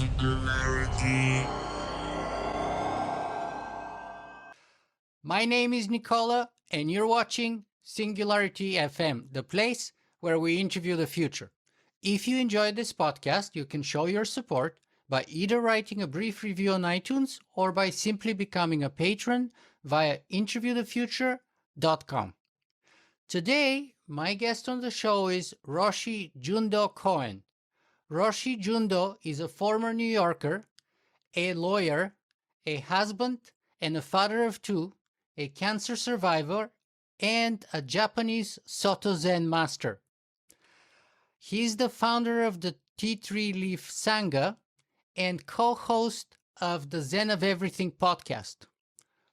Singularity. My name is Nicola, and you're watching Singularity FM, the place where we interview the future. If you enjoyed this podcast, you can show your support by either writing a brief review on iTunes or by simply becoming a patron via interviewthefuture.com. Today, my guest on the show is Roshi Jundo Cohen. Roshi Jundo is a former New Yorker, a lawyer, a husband, and a father of two, a cancer survivor, and a Japanese Soto Zen Master. He is the founder of the Tea Tree Leaf Sangha and co-host of the Zen of Everything podcast.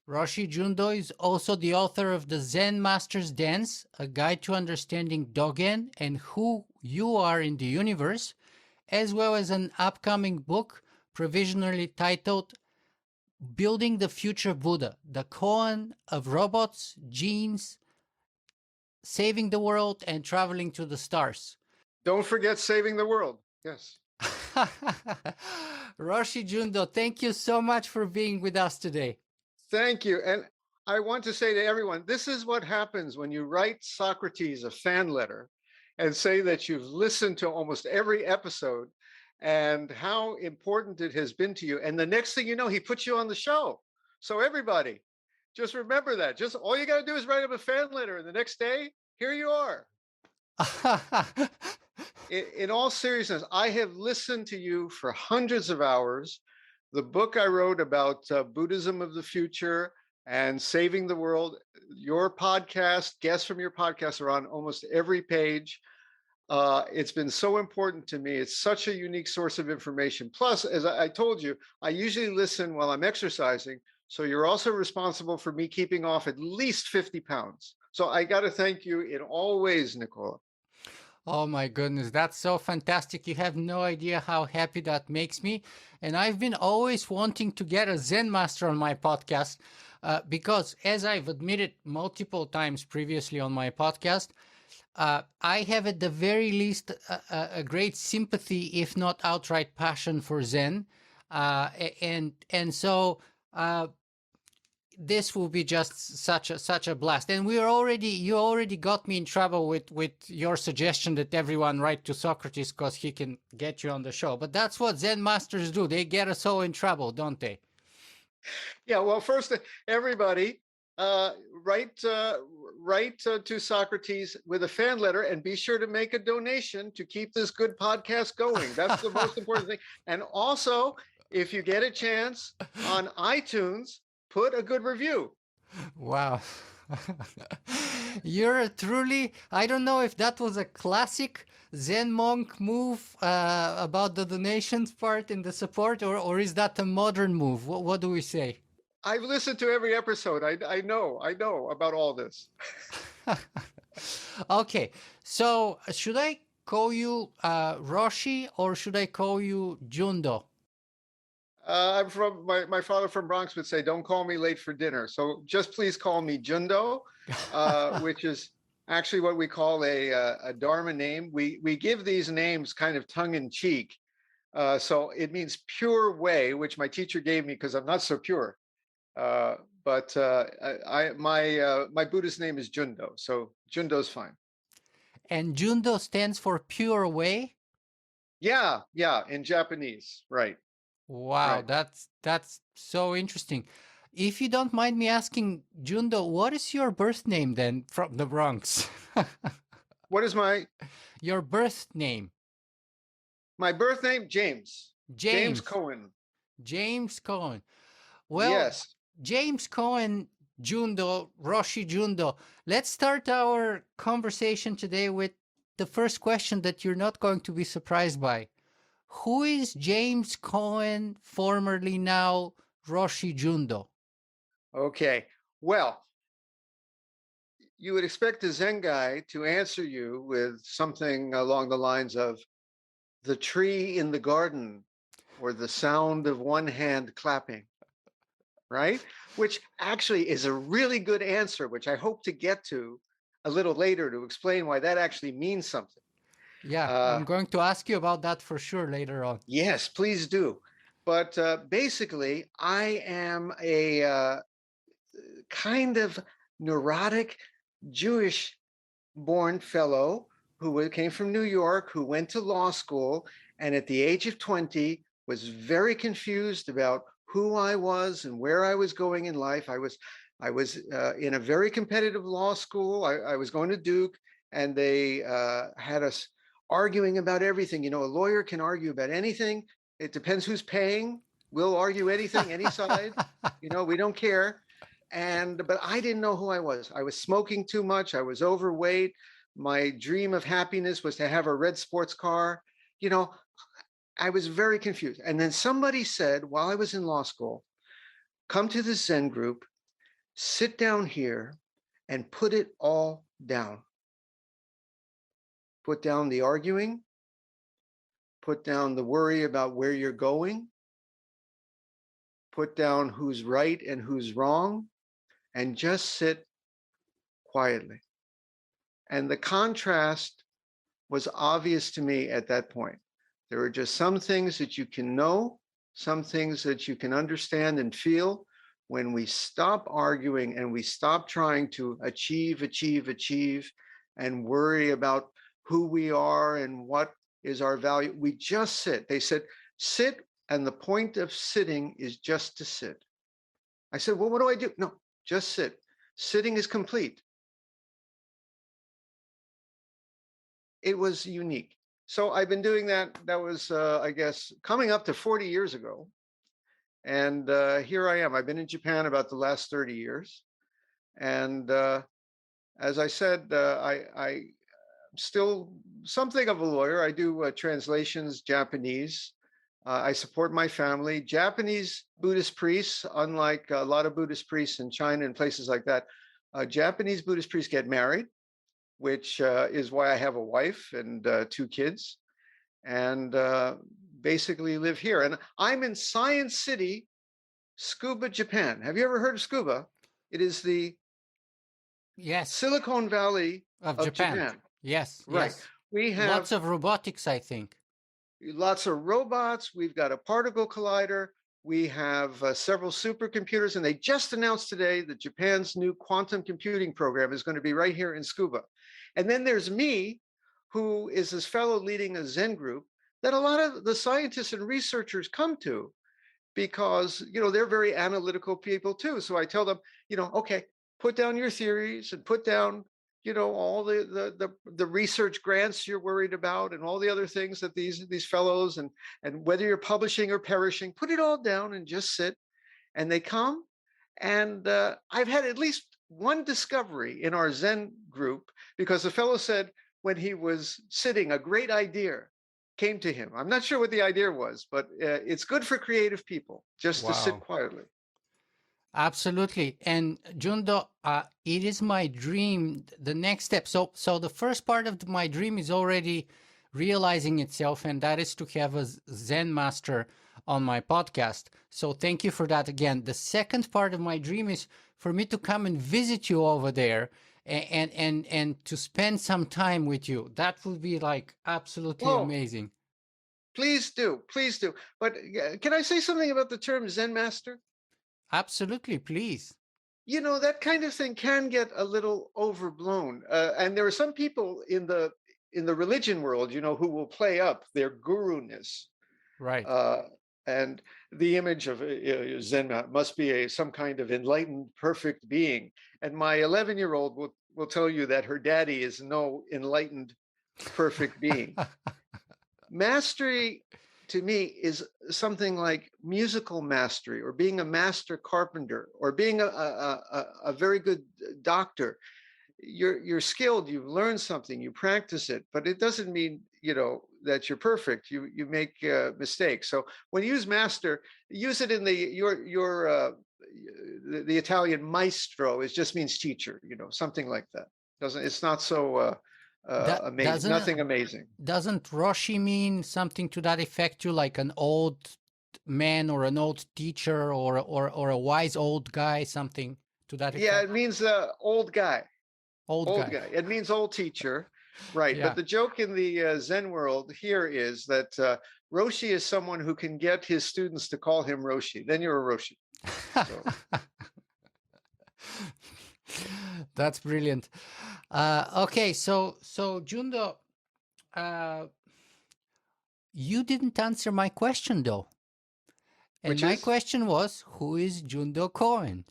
Roshi Jundo is also the author of the Zen Master's Dance, a guide to understanding Dogen and who you are in the universe, as well as an upcoming book provisionally titled Building the Future Buddha, the Cohen of robots, genes, saving the world, and traveling to the stars. Don't forget saving the world. Yes. Roshi Jundo, thank you so much for being with us today. Thank you. And I want to say to everyone, this is what happens when you write Socrates a fan letter and say that you've listened to almost every episode and how important it has been to you. And the next thing you know, he puts you on the show. So everybody, just remember that. Just all you got to do is write him a fan letter. And the next day, here you are. In all seriousness, I have listened to you for hundreds of hours. The book I wrote about Buddhism of the future and saving the world, your podcast, guests from your podcast are on almost every page. It's been so important to me. It's such a unique source of information. Plus, as I told you, I usually listen while I'm exercising. So you're also responsible for me keeping off at least 50 pounds. So I got to thank you in all ways, Nicola. Oh my goodness, that's so fantastic. You have no idea how happy that makes me. And I've been always wanting to get a Zen Master on my podcast because, as I've admitted multiple times previously on my podcast, I have at the very least a great sympathy, if not outright passion for Zen. So this will be just such a blast. And you already got me in trouble with your suggestion that everyone write to Socrates because he can get you on the show. But that's what Zen masters do. They get us all in trouble, don't they? Yeah, well, first, everybody write to Socrates with a fan letter and be sure to make a donation to keep this good podcast going. That's the most important thing. And also, if you get a chance on iTunes, put a good review. Wow. You're truly, I don't know if that was a classic Zen monk move about the donations part and the support, or is that a modern move? What do we say? I've listened to every episode. I know about all this. Okay, so should I call you Roshi or should I call you Jundo? I'm from my father from Bronx would say, "Don't call me late for dinner." So just please call me Jundo, which is actually what we call a Dharma name. We give these names kind of tongue in cheek, so it means pure way, which my teacher gave me because I'm not so pure. But my Buddhist name is Jundo, so Jundo's fine. And Jundo stands for pure way? Yeah, in Japanese, right. Wow, right. That's so interesting. If you don't mind me asking, Jundo, what is your birth name then from the Bronx? What is your birth name? My birth name, James Cohen. James Cohen. Well, yes. James Cohen, Jundo, Roshi Jundo. Let's start our conversation today with the first question that you're not going to be surprised by. Who is James Cohen, formerly now Roshi Jundo? Okay, well, you would expect a Zen guy to answer you with something along the lines of the tree in the garden or the sound of one hand clapping, right? Which actually is a really good answer, which I hope to get to a little later to explain why that actually means something. Yeah, I'm going to ask you about that for sure later on. Yes, please do. But basically, I am a kind of neurotic Jewish born fellow who came from New York, who went to law school, and at the age of 20 was very confused about who I was and where I was going in life. I was in a very competitive law school. I was going to Duke, and they had us arguing about everything. You know, a lawyer can argue about anything. It depends who's paying. We'll argue anything, any side. You know, we don't care. And but I didn't know who I was. I was smoking too much. I was overweight. My dream of happiness was to have a red sports car. You know, I was very confused. And then somebody said, while I was in law school, come to the Zen group, sit down here, and put it all down. Put down the arguing, put down the worry about where you're going, put down who's right and who's wrong, and just sit quietly. And the contrast was obvious to me at that point. There are just some things that you can know, some things that you can understand and feel. When we stop arguing and we stop trying to achieve, and worry about who we are and what is our value, we just sit. They said, sit, and the point of sitting is just to sit. I said, well, what do I do? No, just sit. Sitting is complete. It was unique. So I've been doing that. That was, I guess, coming up to 40 years ago. And here I am. I've been in Japan about the last 30 years. And as I said, I'm still something of a lawyer. I do translations, Japanese. I support my family. Japanese Buddhist priests, unlike a lot of Buddhist priests in China and places like that, Japanese Buddhist priests get married, which is why I have a wife and 2 kids, and basically live here. And I'm in Science City, Tsukuba, Japan. Have you ever heard of Tsukuba? It is the Yes, Silicon Valley of of Japan. Japan. Yes, Right. yes. We have Lots of robotics, I think. lots of robots. We've got a particle collider. We have several supercomputers, and they just announced today that Japan's new quantum computing program is going to be right here in Tsukuba. And then there's me, who is this fellow leading a Zen group that a lot of the scientists and researchers come to because, you know, they're very analytical people too. So I tell them, you know, okay, put down your theories and put down, you know, all the research grants you're worried about and all the other things that these fellows and whether you're publishing or perishing, put it all down and just sit. And they come, and I've had at least one discovery in our Zen group because the fellow said when he was sitting, a great idea came to him. I'm not sure what the idea was, but it's good for creative people just to sit Wow. quietly. Absolutely. And Jundo, it is my dream, the next step. So the first part of my dream is already realizing itself, and that is to have a Zen master on my podcast. So thank you for that again. The second part of my dream is for me to come and visit you over there and to spend some time with you. That would be like absolutely Oh, amazing. please do, please do. But can I say something about the term Zen master? Absolutely, please. You know, that kind of thing can get a little overblown, and there are some people in the religion world, you know, who will play up their guru-ness. Right. And the image of Zen must be some kind of enlightened, perfect being. And my 11-year-old will tell you that her daddy is no enlightened, perfect being. Mastery to me is something like musical mastery or being a master carpenter or being a very good doctor. You're skilled, you've learned something, you practice it, but it doesn't mean, you know, that you're perfect. You make mistakes. So when you use master, use it in the Italian maestro. It just means teacher, you know, something like that. Doesn't It's not so That amazing. doesn't Nothing amazing. doesn't Roshi mean something to that effect too, like an old man or an old teacher or a wise old guy, something to that Yeah, effect? it means old guy. Old Old guy. guy. It means old teacher. Right. But Yeah. the joke in the Zen world here is that Roshi is someone who can get his students to call him Roshi. Then you're a Roshi. So, That's brilliant. Okay, so Jundo, uh, you didn't answer my question though, and which my is, question was, who is Jundo Cohen?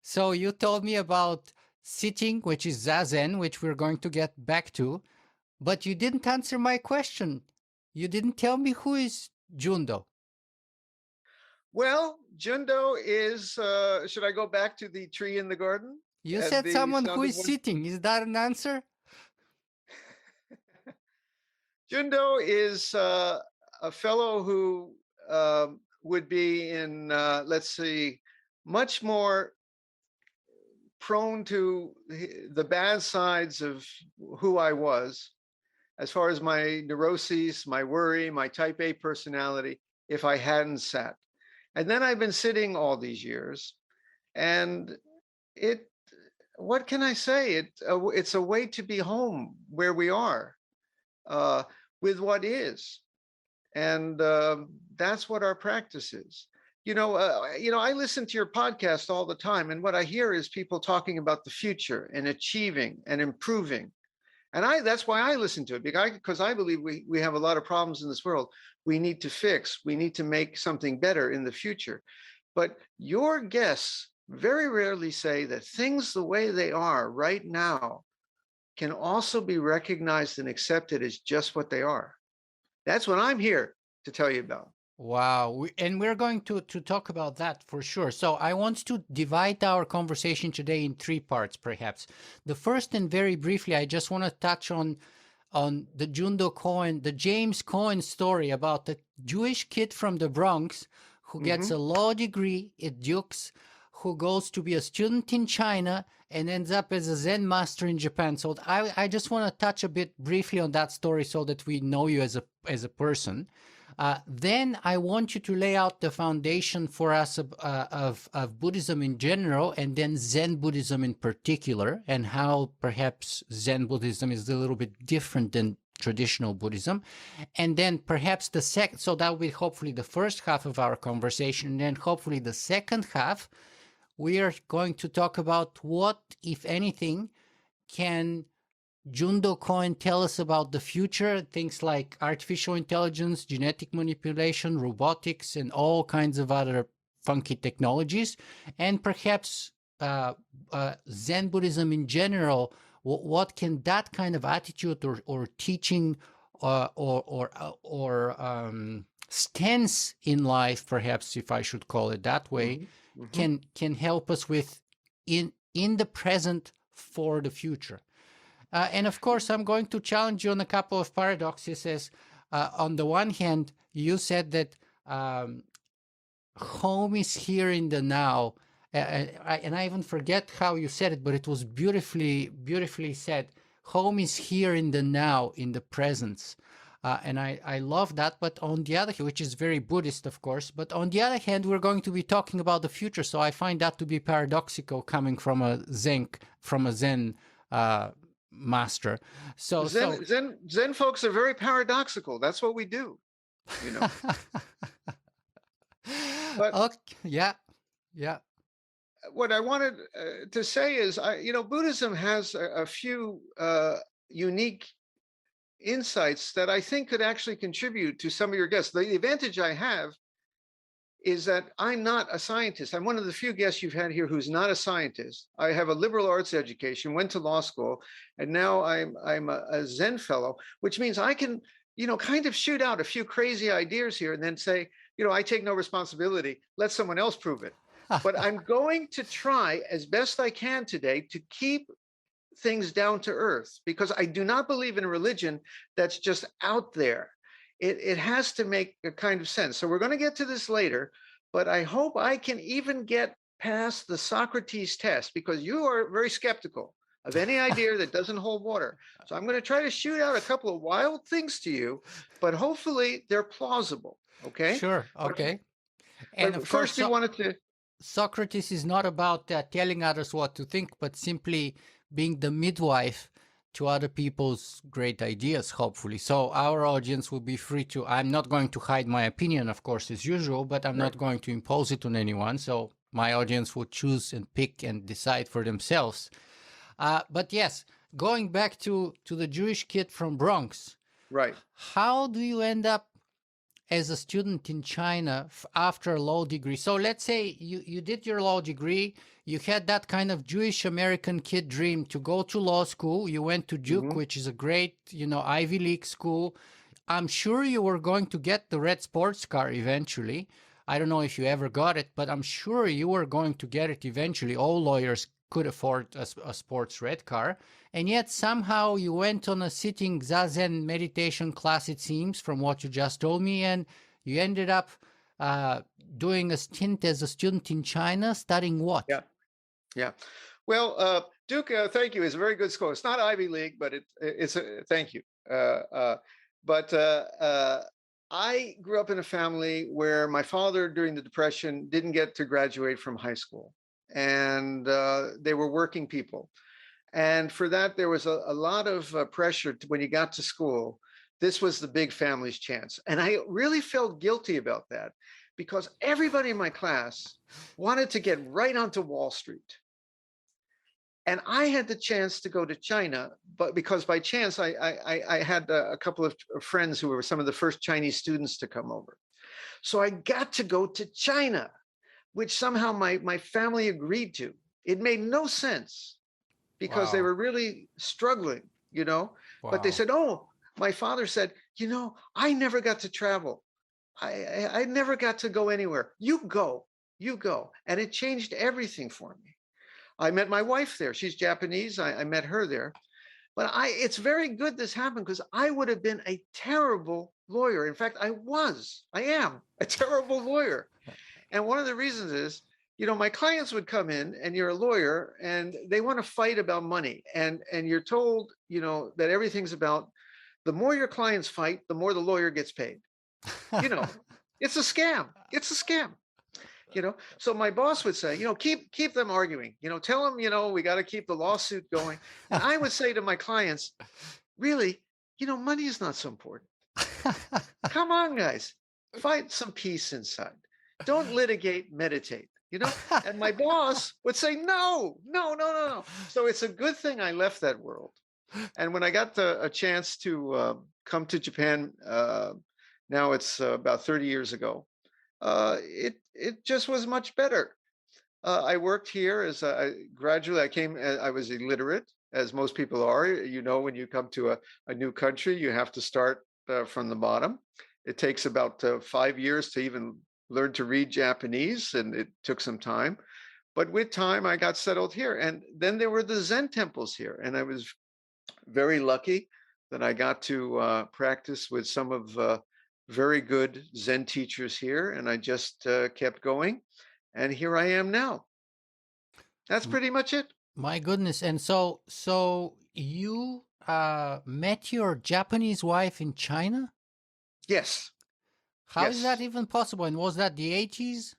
So you told me about sitting, which is zazen, which we're going to get back to, but you didn't answer my question. You didn't tell me who is Jundo. well, Jundo is, should I go back to the tree in the garden You and said the someone who sound of is one? sitting. Is that an answer? Jundo is a fellow who would be in, let's see, much more prone to the bad sides of who I was, as far as my neuroses, my worry, my type A personality, if I hadn't sat. And then I've been sitting all these years, and it, what can I say? It's a way to be home where we are, uh, with what is. And that's what our practice is. I listen to your podcast all the time, and what I hear is people talking about the future and achieving and improving. And that's why I listen to it, because I believe we have a lot of problems in this world. We need to fix. We need to make something better in the future. But your guests very rarely say that things the way they are right now can also be recognized and accepted as just what they are. That's what I'm here to tell you about. Wow. And we're going to talk about that for sure. So I want to divide our conversation today in three parts, perhaps. The first, and very briefly, I just want to touch on the Jundo Cohen, the James Cohen story about the Jewish kid from the Bronx who gets Mm-hmm. a law degree at Duke's, who goes to be a student in China and ends up as a Zen master in Japan. So I just want to touch a bit briefly on that story so that we know you as a person. Then I want you to lay out the foundation for us of Buddhism in general, and then Zen Buddhism in particular, and how perhaps Zen Buddhism is a little bit different than traditional Buddhism. And then perhaps the second, so that will be hopefully the first half of our conversation. And then hopefully the second half, we are going to talk about what, if anything, can Jundo Cohen tell us about the future, things like artificial intelligence, genetic manipulation, robotics, and all kinds of other funky technologies, and perhaps Zen Buddhism in general. What can that kind of attitude or teaching or stance in life, perhaps if I should call it that way, Mm-hmm. Mm-hmm. can help us with in the present for the future. And of course, I'm going to challenge you on a couple of paradoxes. As on the one hand, you said that home is here in the now, and I even forget how you said it, but it was beautifully said. Home is here in the now, in the presence. And I love that. But on the other hand, which is very Buddhist, of course, but on the other hand, we're going to be talking about the future. So I find that to be paradoxical coming from a Zen master. So Zen folks are very paradoxical. That's what we do, you know. But okay, yeah. what I wanted to say is, Buddhism has a few unique insights that I think could actually contribute to some of your guests. The advantage I have is that I'm not a scientist. I'm one of the few guests you've had here who's not a scientist. I have a liberal arts education, went to law school, and now I'm a Zen fellow, which means I can, kind of shoot out a few crazy ideas here and then say, I take no responsibility. Let someone else prove it. But I'm going to try as best I can today to keep things down to earth, because I do not believe in a religion that's just out there. It has to make a kind of sense. So we're going to get to this later, but I hope I can even get past the Socrates test, because you are very skeptical of any idea that doesn't hold water. So I'm going to try to shoot out a couple of wild things to you, but hopefully they're plausible. Okay. Sure. Okay. And But of course, first, we wanted to. Socrates is not about telling others what to think, but simply being the midwife to other people's great ideas, hopefully. So our audience will be free to, I'm not going to hide my opinion, of course, as usual, but I'm Right. not going to impose it on anyone. So my audience will choose and pick and decide for themselves. But yes, going back to the Jewish kid from Bronx, Right. how do you end up as a student in China after a law degree? So let's say you did your law degree, you had that kind of Jewish American kid dream to go to law school. You went to Duke, Hmm. which is a great, Ivy League school. I'm sure you were going to get the red sports car eventually. I don't know if you ever got it, but I'm sure you were going to get it eventually. All lawyers could afford a sports red car. And yet somehow you went on a sitting Zazen meditation class, it seems, from what you just told me, and you ended up uh, doing a stint as a student in China, studying what? Yeah. Yeah. Well, Duke, thank you. Is a very good school. It's not Ivy League, but it's a thank you. But I grew up in a family where my father, during the Depression, didn't get to graduate from high school, and they were working people. And for that, there was a lot of pressure when you got to school. This was the big family's chance. And I really felt guilty about that because everybody in my class wanted to get right onto Wall Street. And I had the chance to go to China, but because by chance I had a couple of friends who were some of the first Chinese students to come over. So I got to go to China, which somehow my family agreed to. It made no sense because they Wow. were really struggling, you know. But they Wow. said, "Oh, my father said, I never got to travel. I never got to go anywhere. You go," and it changed everything for me. I met my wife there. She's Japanese. I met her there. But it's very good this happened because I would have been a terrible lawyer. In fact, I am a terrible lawyer. And one of the reasons is, my clients would come in and you're a lawyer and they want to fight about money. And you're told, that everything's about the more your clients fight, the more the lawyer gets paid. You know, it's a scam. It's a scam. So my boss would say, keep them arguing, tell them, we got to keep the lawsuit going. And I would say to my clients, really, money is not so important. Come on, guys, find some peace inside. Don't litigate, meditate, And my boss would say, no, no, no, no, no. So it's a good thing I left that world. And when I got a chance to come to Japan, now it's about 30 years ago, it just was much better. I worked here as gradually I was illiterate, as most people are. When you come to a new country, you have to start from the bottom. It takes about 5 years to even learn to read Japanese, and it took some time. But with time, I got settled here. And then there were the Zen temples here. And I was very lucky that I got to practice with some of very good Zen teachers here. And I just kept going. And here I am now. That's M- pretty much it. My goodness. And so you met your Japanese wife in China? Yes. How is that Yes. even possible? And was that the 80s?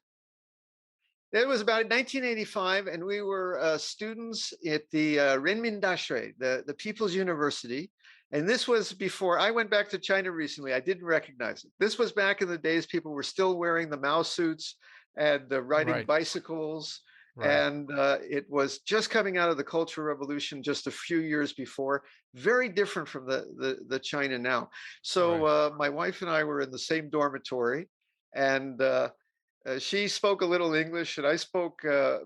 It was about 1985, and we were students at the Renmin Dashui, the People's University. And this was before I went back to China recently. I didn't recognize it. This was back in the days people were still wearing the Mao suits and riding Right, bicycles. right. And it was just coming out of the Cultural Revolution just a few years before, very different from the China now. So Right. my wife and I were in the same dormitory, and she spoke a little English, and I spoke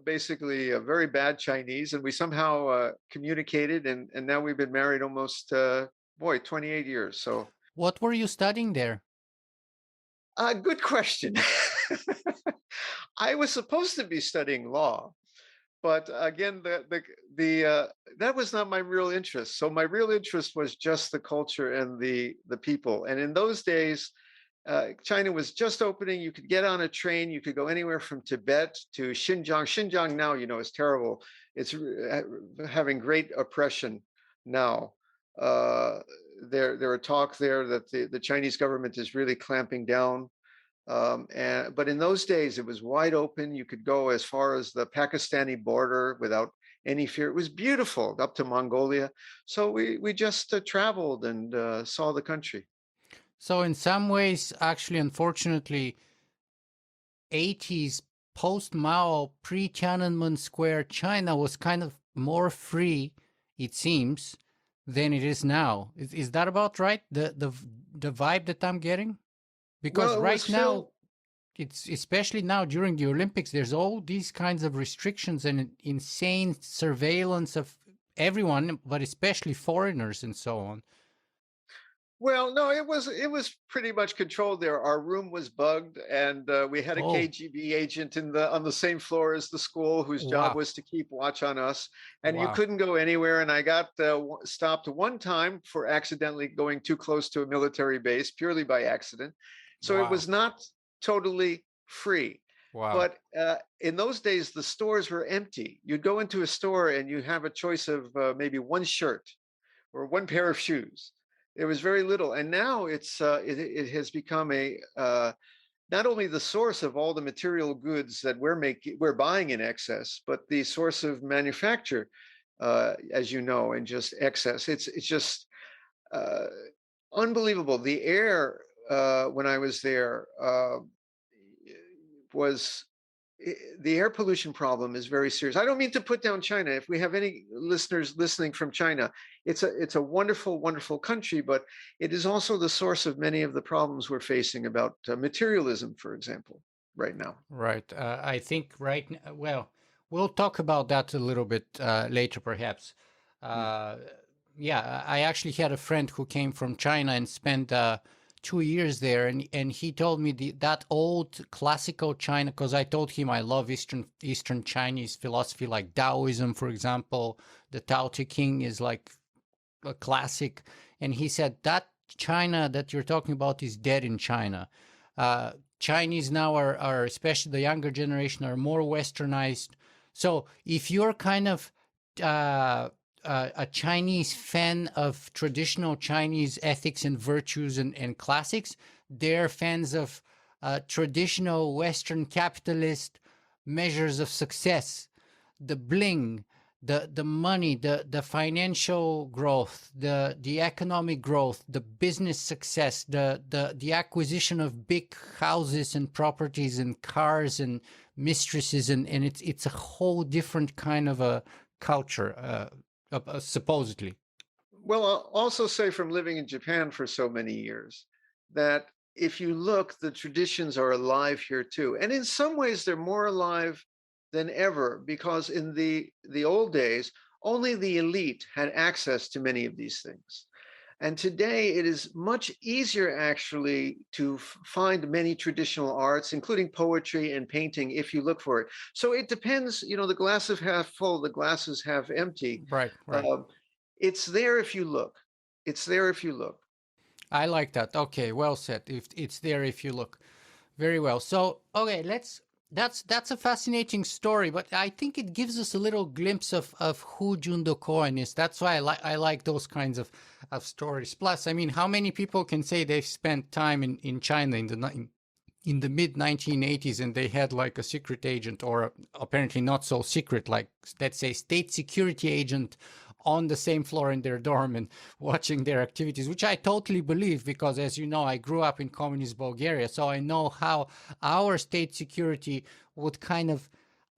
basically a very bad Chinese, and we somehow communicated, and now we've been married almost, 28 years. So, What were you studying there? good question. I was supposed to be studying law, but again, that was not my real interest. So my real interest was just the culture and the people. And in those days, China was just opening. You could get on a train. You could go anywhere from Tibet to Xinjiang. Xinjiang now, is terrible. It's having great oppression now. Uh, there are talk there that the Chinese government is really clamping down. But in those days, it was wide open. You could go as far as the Pakistani border without any fear. It was beautiful up to Mongolia. So we just traveled and saw the country. So in some ways, actually, unfortunately, 80s post-Mao, pre-Tiananmen Square China was kind of more free, it seems, than it is now. Is that about right? The vibe that I'm getting? Because Well, it was right now, filled. it's especially now during the Olympics, there's all these kinds of restrictions and insane surveillance of everyone, but especially foreigners and so on. Well, no, it was pretty much controlled there. Our room was bugged, and we had a Oh, KGB agent in the on the same floor as the school, whose job wow. was to keep watch on us. And you Wow. couldn't go anywhere. And I got stopped one time for accidentally going too close to a military base, purely by accident. So it Wow. was not totally free. Wow. But in those days, the stores were empty. You'd go into a store and you have a choice of maybe one shirt or one pair of shoes. There was very little, and now it has become a not only the source of all the material goods that we're buying in excess, but the source of manufacture, as you know, in just excess. It's just uh, unbelievable. The air when I was there was the air pollution problem is very serious. I don't mean to put down China. If we have any listeners listening from China, it's a wonderful, wonderful country, but it is also the source of many of the problems we're facing about materialism, for example, right now. Right. I think well, we'll talk about that a little bit later, perhaps. Mm. Uh, yeah, I actually had a friend who came from China and spent 2 years there, and he told me that old classical China, because I told him I love Eastern Chinese philosophy, like Taoism, for example. The Tao Te Ching is like a classic, and he said that China that you're talking about is dead in China. Uh, Chinese now are, especially the younger generation, are more westernized. So if you're kind of uh, a Chinese fan of traditional Chinese ethics and virtues and classics, they're fans of traditional Western capitalist measures of success, the bling, the money, the financial growth, the economic growth, the business success, the acquisition of big houses and properties and cars and mistresses, and it's a whole different kind of a culture, supposedly. Well, I'll also say from living in Japan for so many years that if you look, the traditions are alive here too. And in some ways, they're more alive than ever because in the old days, only the elite had access to many of these things. And today it is much easier actually to find many traditional arts, including poetry and painting, if you look for it. So it depends, the glass is half full, the glass is half empty. Right, right. Um, it's there if you look. It's there if you look. I like that. Okay, well said. If it's there, if you look. Very well. So, okay, that's a fascinating story, but I think it gives us a little glimpse of who Jundo Cohen is. That's why I like those kinds of stories. Plus, I mean, how many people can say they've spent time in China in the mid 1980s and they had like a secret agent, or apparently not so secret, like let's say state security agent on the same floor in their dorm and watching their activities, which I totally believe because, as you know, I grew up in communist Bulgaria. So I know how our state security would kind of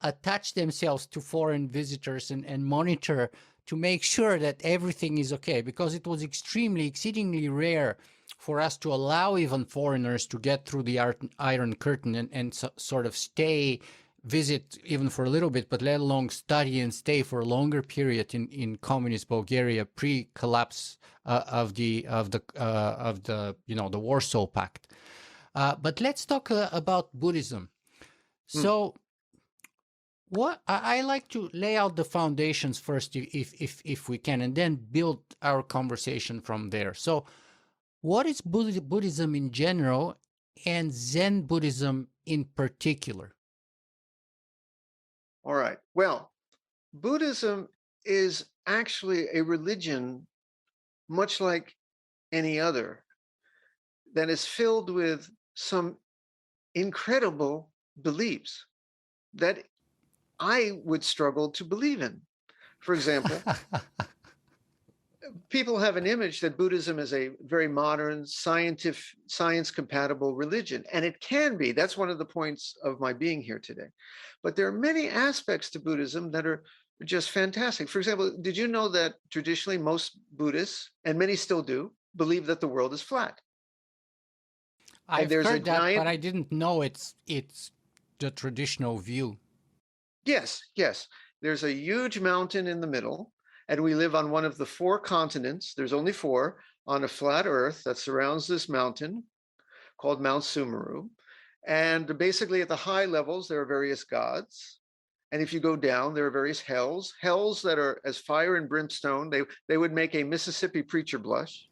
attach themselves to foreign visitors and monitor to make sure that everything is okay, because it was exceedingly rare for us to allow even foreigners to get through the Iron Curtain and sort of visit even for a little bit, but let alone study and stay for a longer period in communist Bulgaria pre-collapse of the Warsaw Pact. But let's talk about Buddhism. Hmm. So, what I like to lay out the foundations first, if we can, and then build our conversation from there. So, what is Buddhism in general, and Zen Buddhism in particular? All right. Well, Buddhism is actually a religion, much like any other, that is filled with some incredible beliefs that I would struggle to believe in. For example, people have an image that Buddhism is a very modern, scientific, science-compatible religion, and it can be. That's one of the points of my being here today. But there are many aspects to Buddhism that are just fantastic. For example, did you know that traditionally most Buddhists, and many still do, believe that the world is flat? And I've there's a heard that, giant, but I didn't know it's the traditional view. yes, yes, there's a huge mountain in the middle, and we live on one of the four continents. There's only four on a flat earth that surrounds this mountain called Mount Sumeru. And basically, at the high levels, there are various gods. And if you go down, there are various hells that are as fire and brimstone. They would make a Mississippi preacher blush.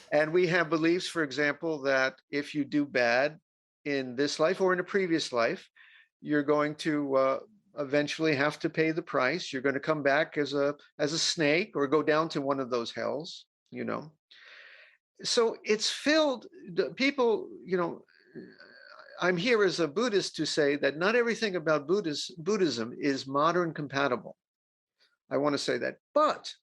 And we have beliefs, for example, that if you do bad in this life or in a previous life, you're going to eventually have to pay the price. You're going to come back as a snake or go down to one of those hells, you know. So it's filled, people, you know, I'm here as a Buddhist to say that not everything about Buddhism is modern compatible. I want to say that. But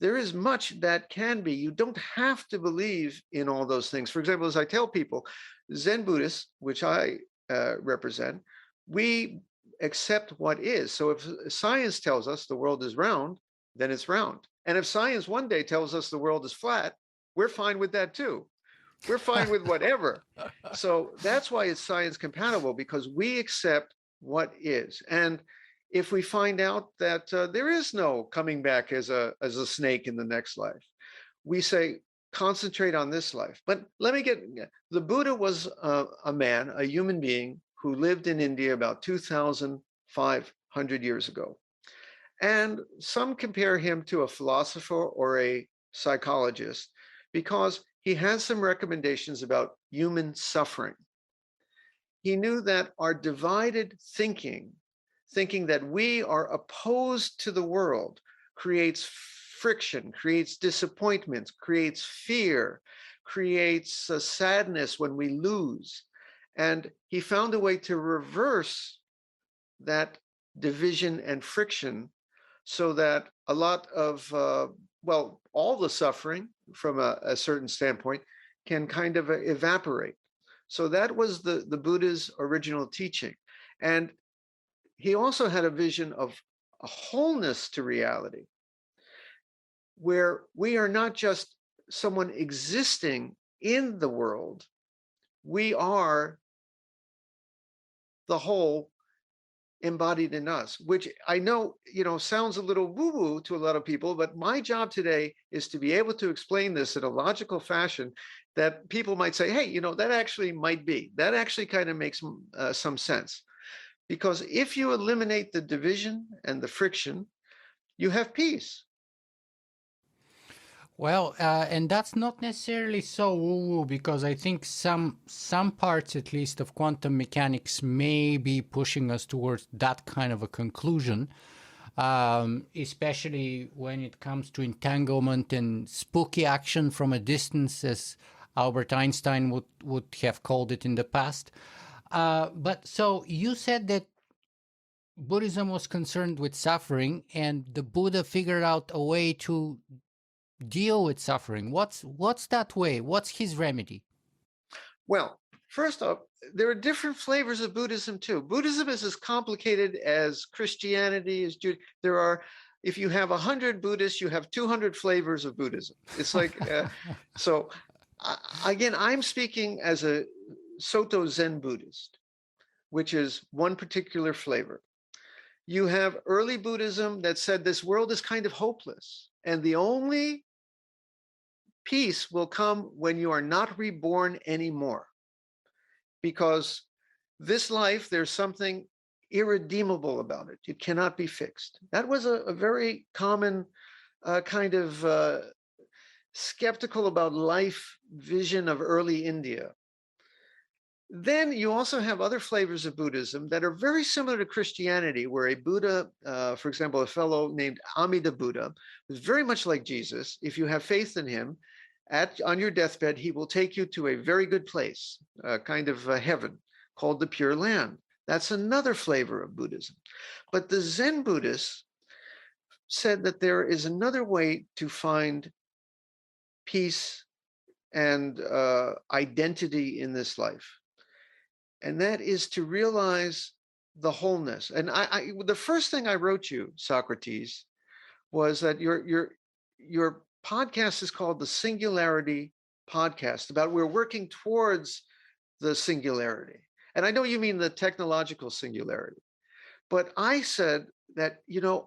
there is much that can be. You don't have to believe in all those things. For example, as I tell people, Zen Buddhists, which I represent, we accept what is. So if science tells us the world is round, then it's round. And if science one day tells us the world is flat, we're fine with that too. We're fine with whatever. So that's why it's science compatible, because we accept what is. And if we find out that there is no coming back as a snake in the next life, we say, concentrate on this life. But let me get, the Buddha was a man, a human being who lived in India about 2,500 years ago. And some compare him to a philosopher or a psychologist because he has some recommendations about human suffering. He knew that our divided thinking that we are opposed to the world, creates friction, creates disappointment, creates fear, creates sadness when we lose. And he found a way to reverse that division and friction so that a lot of, well, all the suffering from a certain standpoint can kind of evaporate. So that was the Buddha's original teaching. And he also had a vision of a wholeness to reality, where we are not just someone existing in the world, we are the whole embodied in us, which I know, you know, sounds a little woo-woo to a lot of people, but my job today is to be able to explain this in a logical fashion that people might say, hey, you know, that actually might be, that actually kind of makes some sense. Because if you eliminate the division and the friction, you have peace. Well, and that's not necessarily so woo-woo, because I think some parts, at least, of quantum mechanics may be pushing us towards that kind of a conclusion, especially when it comes to entanglement and spooky action from a distance, as Albert Einstein would have called it in the past. But so you said that Buddhism was concerned with suffering, and the Buddha figured out a way to deal with suffering. What's that way? What's his remedy? Well, first off, there are different flavors of Buddhism too. Buddhism is as complicated as Christianity, as Judaism. There are, if you have 100 Buddhists, you have 200 flavors of Buddhism. It's like, so again, I'm speaking as a Soto Zen Buddhist, which is one particular flavor. You have early Buddhism that said this world is kind of hopeless, and the only peace will come when you are not reborn anymore. Because this life, there's something irredeemable about it. It cannot be fixed. That was a very common kind of skeptical about life vision of early India. Then you also have other flavors of Buddhism that are very similar to Christianity, where a Buddha, for example, a fellow named Amida Buddha, was very much like Jesus. If you have faith in him, on your deathbed, he will take you to a very good place, kind of heaven, called the Pure Land. That's another flavor of Buddhism. But the Zen Buddhists said that there is another way to find peace and identity in this life, and that is to realize the wholeness. And the first thing I wrote you, Socrates, was that your podcast is called the Singularity Podcast. About we're working towards the singularity, and I know you mean the technological singularity. But I said that,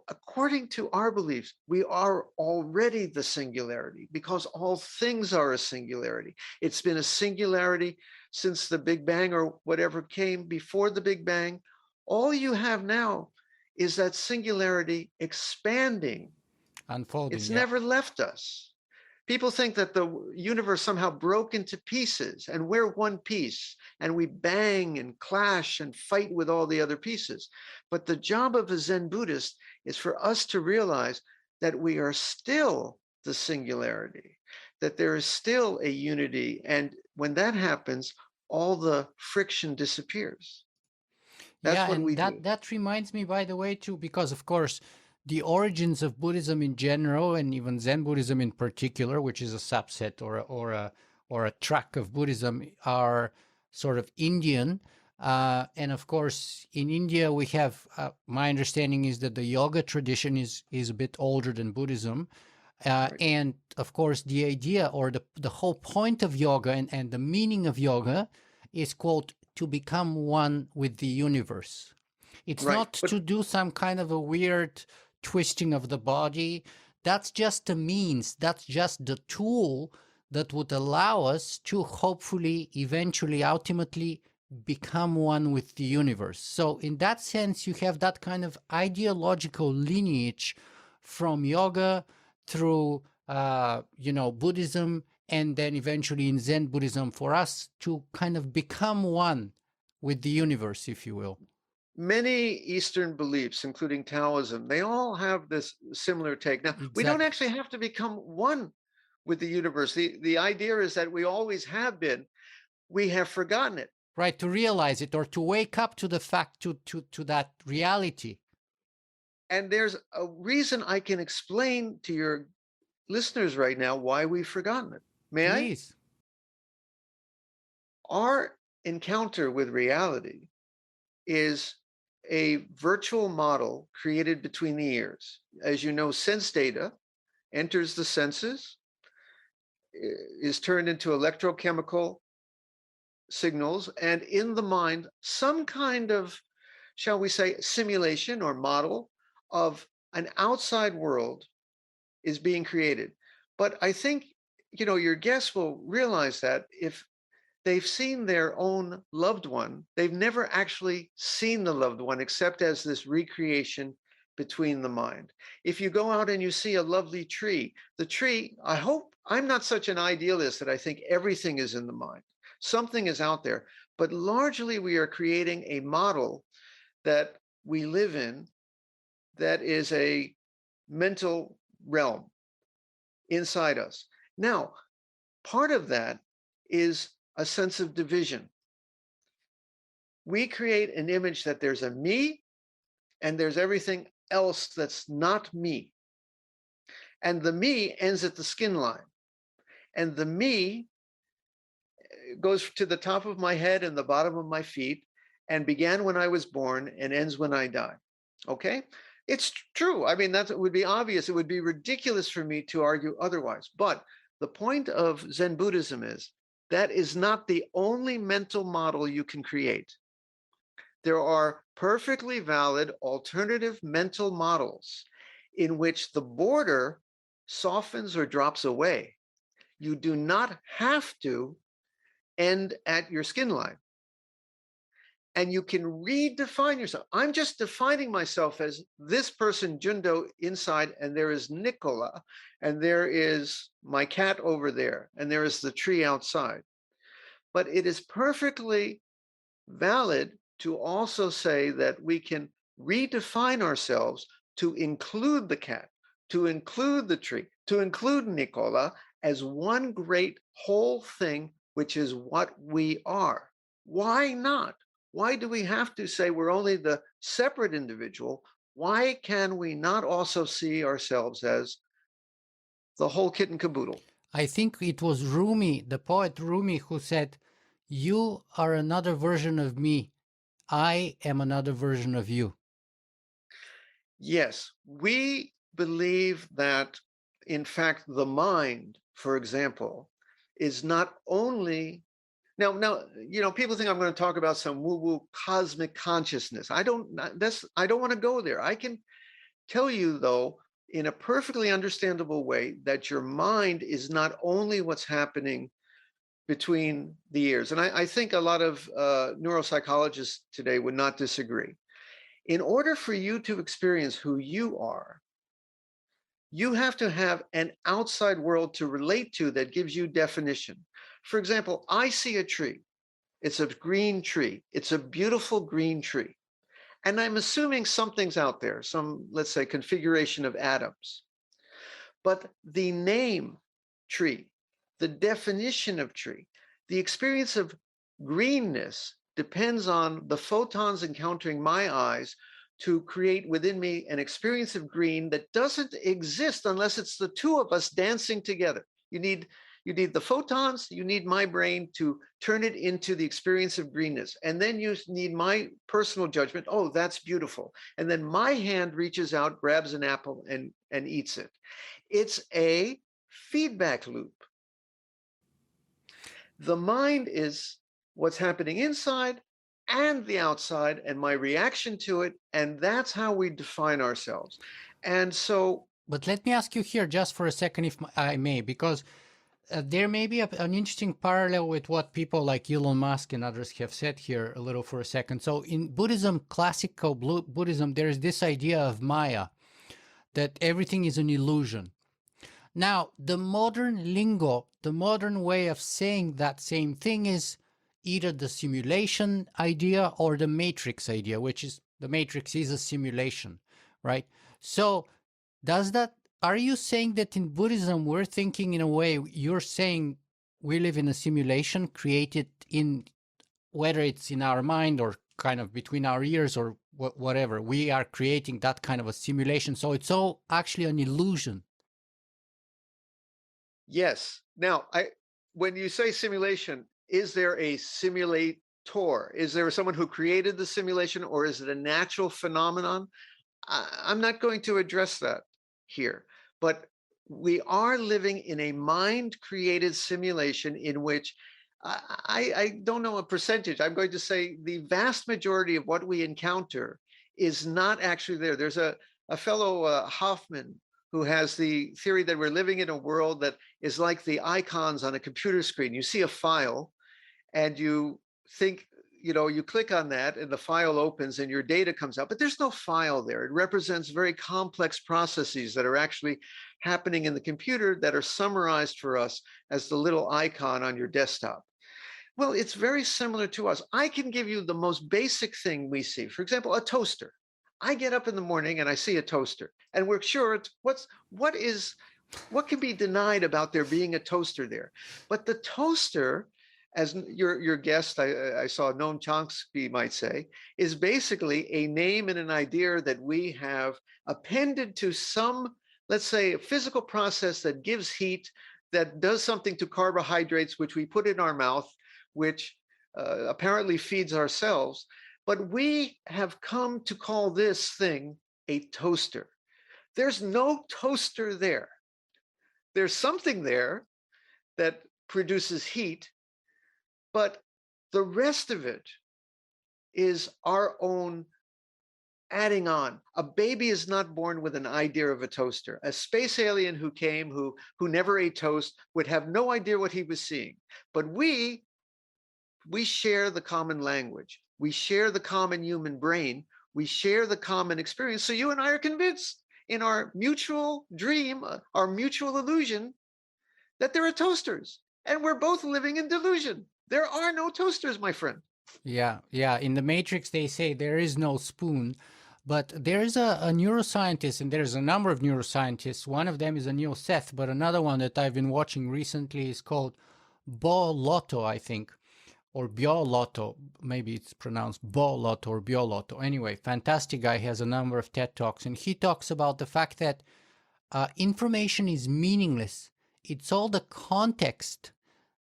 according to our beliefs, we are already the singularity because all things are a singularity. It's been a singularity since the Big Bang or whatever came before the Big Bang. All you have now is that singularity expanding. Unfolding, It's yeah. never left us. People think that the universe somehow broke into pieces and we're one piece and we bang and clash and fight with all the other pieces. But the job of a Zen Buddhist is for us to realize that we are still the singularity, that there is still a unity. And when that happens, all the friction disappears. That's Yeah, what and we do. that reminds me, by the way, too, because of course, the origins of Buddhism in general, and even Zen Buddhism in particular, which is a subset or a track of Buddhism, are sort of Indian. And of course, in India, we have my understanding is that the yoga tradition is a bit older than Buddhism. Right. And of course, the idea or the whole point of yoga and the meaning of yoga is, quote, to become one with the universe. It's Right. not But to do some kind of a weird twisting of the body. That's just a means, that's just the tool that would allow us to hopefully, eventually, ultimately become one with the universe. So, in that sense, you have that kind of ideological lineage from yoga through, Buddhism, and then eventually in Zen Buddhism for us to kind of become one with the universe, if you will. many Eastern beliefs, including Taoism, they all have this similar take. Now, we don't Exactly. actually have to become one with the universe. The idea is that we always have been. We have forgotten it. Right, to realize it or to wake up to the fact, to that reality. And there's a reason I can explain to your listeners right now why we've forgotten it. May I? Please. Our encounter with reality is a virtual model created between the ears. As you know, sense data enters the senses, is turned into electrochemical signals, and in the mind, some kind of, shall we say, simulation or model of an outside world is being created. But I think, your guests will realize that if they've seen their own loved one, they've never actually seen the loved one except as this recreation between the mind. If you go out and you see a lovely tree, the tree, I hope I'm not such an idealist that I think everything is in the mind. Something is out there, but largely we are creating a model that we live in that is a mental realm inside us. Now, part of that is a sense of division. We create an image that there's a me and there's everything else that's not me. And the me ends at the skin line. And the me goes to the top of my head and the bottom of my feet and began when I was born and ends when I die. Okay? It's true. I mean, that would be obvious. It would be ridiculous for me to argue otherwise. But the point of Zen Buddhism is that is not the only mental model you can create. There are perfectly valid alternative mental models in which the border softens or drops away. You do not have to end at your skin line. And you can redefine yourself. I'm just defining myself as this person, Jundo, inside, and there is Nicola, and there is my cat over there, and there is the tree outside. But it is perfectly valid to also say that we can redefine ourselves to include the cat, to include the tree, to include Nicola as one great whole thing, which is what we are. Why not? Why do we have to say we're only the separate individual? Why can we not also see ourselves as the whole kit and caboodle? I think it was Rumi, the poet Rumi, who said, "You are another version of me. I am another version of you." Yes, we believe that, in fact, the mind, for example, is not only now, people think I'm going to talk about some woo-woo cosmic consciousness. I don't want to go there. I can tell you, though, in a perfectly understandable way, that your mind is not only what's happening between the ears. And I think a lot of neuropsychologists today would not disagree. In order for you to experience who you are, you have to have an outside world to relate to that gives you definition. For example, I see a tree. It's a green tree. It's a beautiful green tree. And I'm assuming something's out there, some, let's say, configuration of atoms. But the name tree, the definition of tree, the experience of greenness depends on the photons encountering my eyes to create within me an experience of green that doesn't exist unless it's the two of us dancing together. You need the photons, you need my brain to turn it into the experience of greenness. And then you need my personal judgment. Oh, that's beautiful. And then my hand reaches out, grabs an apple, and eats it. It's a feedback loop. The mind is what's happening inside and the outside, and my reaction to it. And that's how we define ourselves. And so, But let me ask you here just for a second, if I may, because there may be an interesting parallel with what people like Elon Musk and others have said here a little for a second. So in Buddhism, classical Buddhism, there is this idea of Maya, that everything is an illusion. Now, the modern lingo, the modern way of saying that same thing is either the simulation idea or the matrix idea, which is the matrix is a simulation, right? So are you saying that in Buddhism, we're thinking in a way, you're saying we live in a simulation created in, whether it's in our mind or kind of between our ears or whatever, we are creating that kind of a simulation. So it's all actually an illusion. yes. Now, when you say simulation, is there a simulator? Is there someone who created the simulation, or is it a natural phenomenon? I'm not going to address that here, but we are living in a mind-created simulation in which I don't know a percentage. I'm going to say the vast majority of what we encounter is not actually there. There's a fellow, Hoffman, who has the theory that we're living in a world that is like the icons on a computer screen. You see a file and you think, you click on that and the file opens and your data comes out, but there's no file there. It represents very complex processes that are actually happening in the computer that are summarized for us as the little icon on your desktop. Well, it's very similar to us. I can give you the most basic thing we see. For example, a toaster. I get up in the morning and I see a toaster, and we're sure what can be denied about there being a toaster there? But the toaster, as your guest, I saw Noam Chomsky might say, is basically a name and an idea that we have appended to some, let's say, a physical process that gives heat, that does something to carbohydrates, which we put in our mouth, which apparently feeds ourselves. But we have come to call this thing a toaster. There's no toaster there. There's something there that produces heat, but the rest of it is our own adding on. A baby is not born with an idea of a toaster. A space alien who came, who never ate toast, would have no idea what he was seeing. But we share the common language. We share the common human brain. We share the common experience. So you and I are convinced in our mutual dream, our mutual illusion, that there are toasters. And we're both living in delusion. There are no toasters, my friend. Yeah. In the Matrix, they say there is no spoon, but there is a neuroscientist, and there's a number of neuroscientists. One of them is Anil Seth, but another one that I've been watching recently is called Bo Lotto, I think, or Bio Lotto. maybe it's pronounced Bolot or Biolot. Anyway, fantastic guy. He has a number of TED Talks, and he talks about the fact that information is meaningless. It's all the context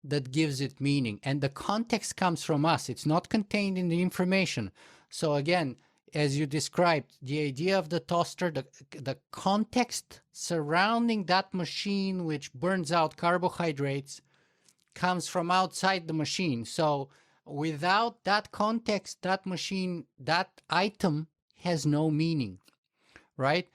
that gives it meaning, and the context comes from us. It's not contained in the information. So again, as you described, the idea of the toaster, the context surrounding that machine which burns out carbohydrates comes from outside the machine. So without that context, that machine, that item has no meaning, right?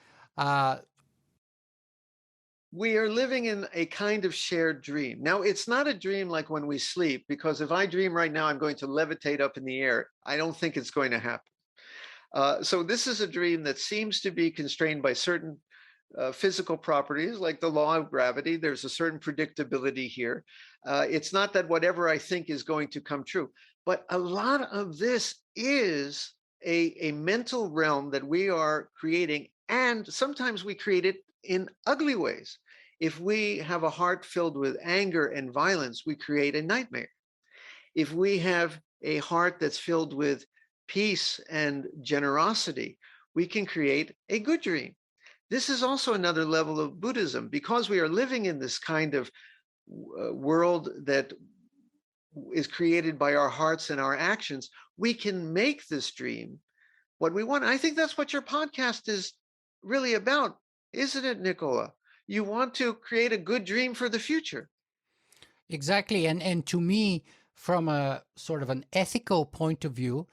We are living in a kind of shared dream. Now, it's not a dream like when we sleep, because if I dream right now, I'm going to levitate up in the air. I don't think it's going to happen. So this is a dream that seems to be constrained by certain physical properties, like the law of gravity. There's a certain predictability here. It's not that whatever I think is going to come true, but a lot of this is a mental realm that we are creating, and sometimes we create it in ugly ways. If we have a heart filled with anger and violence, we create a nightmare. If we have a heart that's filled with peace and generosity, we can create a good dream. This is also another level of Buddhism, because we are living in this kind of world that is created by our hearts and our actions. We can make this dream what we want. I think that's what your podcast is really about, isn't it, Nicola? You want to create a good dream for the future. Exactly. And to me, from a sort of an ethical point of view,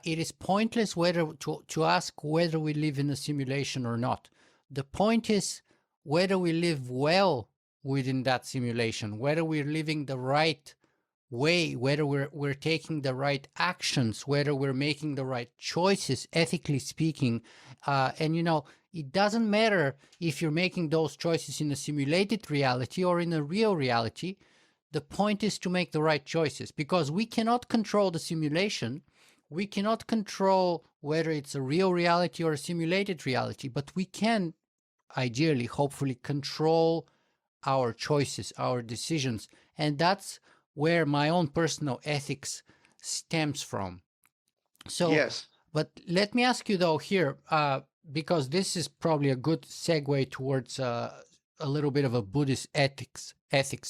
it is pointless whether to ask whether we live in a simulation or not. The point is whether we live well within that simulation, whether we're living the right way, whether we're taking the right actions, whether we're making the right choices, ethically speaking. And it doesn't matter if you're making those choices in a simulated reality or in a real reality. The point is to make the right choices, because we cannot control the simulation. We cannot control whether it's a real reality or a simulated reality, but we can ideally, hopefully, control our choices, our decisions. And that's where my own personal ethics stems from. So, yes. But let me ask you though here, because this is probably a good segue towards a little bit of a Buddhist ethics,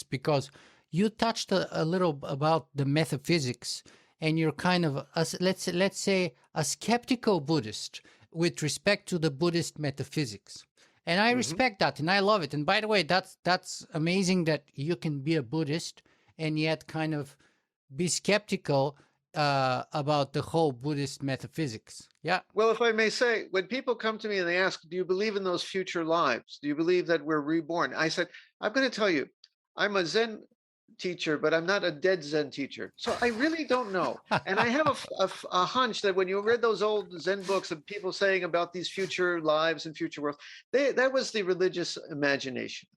because you touched a little about the metaphysics, and you're kind of let's say a skeptical Buddhist with respect to the Buddhist metaphysics. And I respect that, and I love it. And by the way, that's amazing that you can be a Buddhist and yet kind of be skeptical about the whole Buddhist metaphysics. Yeah. Well, if I may say, when people come to me and they ask, do you believe in those future lives? Do you believe that we're reborn? I said, I'm going to tell you, I'm a Zen teacher, but I'm not a dead Zen teacher. So I really don't know. And I have a hunch that when you read those old Zen books of people saying about these future lives and future worlds, that was the religious imagination.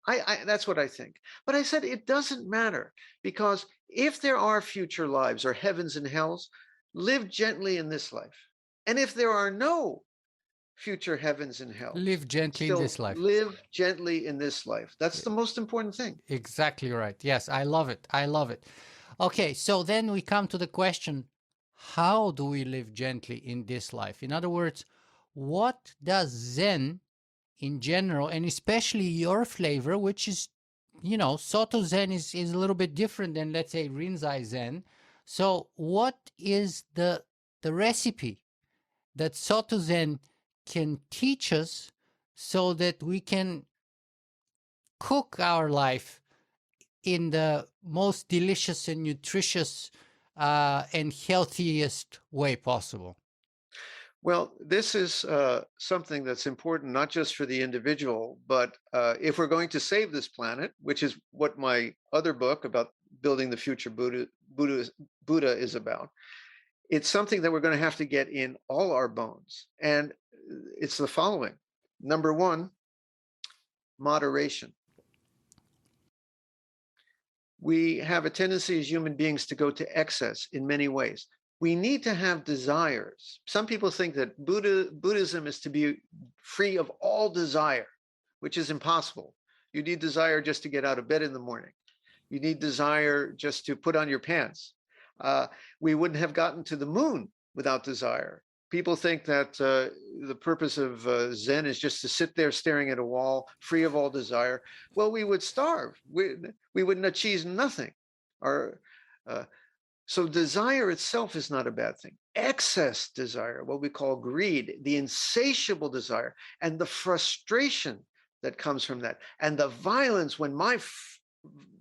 That's what I think. But I said, it doesn't matter, because if there are future lives or heavens and hells, live gently in this life. And if there are no future heavens and hell, live gently in still this life. live gently in this life. That's the most important thing. Exactly right. Yes, I love it. I love it. Okay, so then we come to the question, how do we live gently in this life? In other words, what does Zen in general, and especially your flavor, which is, Soto Zen is a little bit different than, let's say, Rinzai Zen. So what is the recipe that Soto Zen can teach us so that we can cook our life in the most delicious and nutritious and healthiest way possible? Well, this is something that's important, not just for the individual, but if we're going to save this planet, which is what my other book about building the future Buddha is about, it's something that we're going to have to get in all our bones. And it's the following. Number one, moderation. We have a tendency as human beings to go to excess in many ways. We need to have desires. Some people think that Buddhism is to be free of all desire, which is impossible. You need desire just to get out of bed in the morning. You need desire just to put on your pants. We wouldn't have gotten to the moon without desire. People think that the purpose of Zen is just to sit there staring at a wall, free of all desire. Well, we would starve. We wouldn't achieve nothing. Our, uh, so desire itself is not a bad thing. Excess desire, what we call greed, the insatiable desire, and the frustration that comes from that, and the violence when my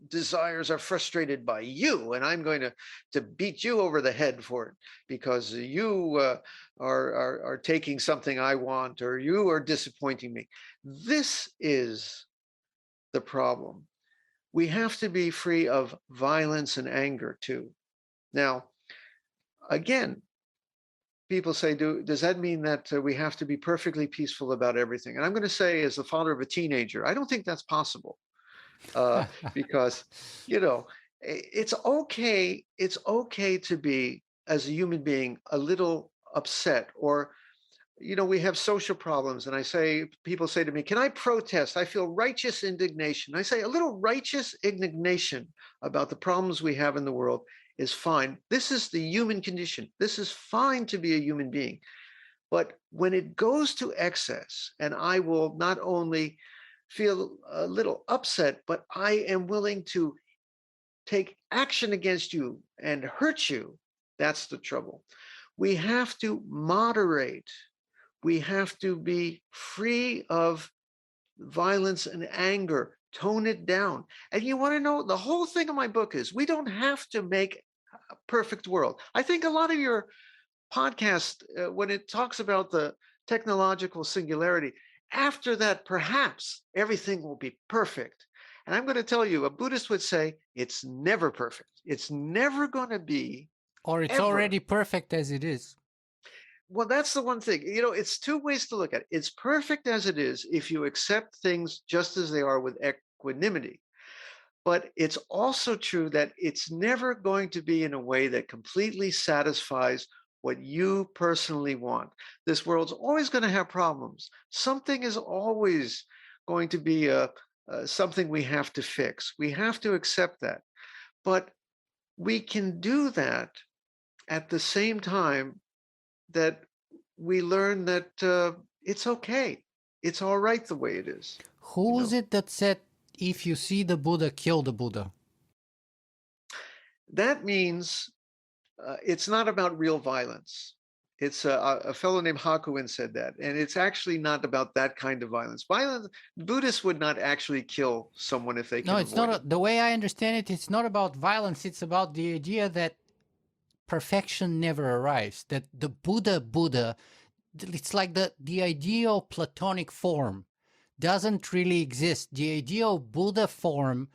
desires are frustrated by you, and I'm going to beat you over the head for it because you are taking something I want, or you are disappointing me. This is the problem. We have to be free of violence and anger too. Now, again, people say, does that mean that we have to be perfectly peaceful about everything? And I'm going to say, as the father of a teenager, I don't think that's possible. Because, you know, it's okay. It's okay to be, as a human being, a little upset, or, you know, we have social problems. And people say to me, can I protest? I feel righteous indignation. I say a little righteous indignation about the problems we have in the world is fine. This is the human condition. This is fine to be a human being. But when it goes to excess, and I will not only feel a little upset, but I am willing to take action against you and hurt you, that's the trouble. We have to moderate. We have to be free of violence and anger, tone it down. And you want to know, the whole thing of my book is we don't have to make a perfect world. I think a lot of your podcast, when it talks about the technological singularity, after that, perhaps everything will be perfect. And I'm going to tell you, a Buddhist would say it's never perfect. It's never going to be. Or it's ever. already perfect as it is. Well, that's the one thing. You know, it's two ways to look at it. It's perfect as it is if you accept things just as they are with equanimity. But it's also true that it's never going to be in a way that completely satisfies what you personally want. This world's always going to have problems. Something is always going to be something we have to fix. We have to accept that. But we can do that at the same time that we learn that it's okay. It's all right the way it is. Who is it that said, if you see the Buddha, kill the Buddha? That means it's not about real violence. It's a fellow named Cohen said that, and it's actually not about that kind of violence. Buddhists would not actually kill someone if they can. No, it's not. The way I understand it, it's not about violence. It's about the idea that perfection never arrives. That the Buddha, it's like the ideal Platonic form doesn't really exist. The ideal Buddha form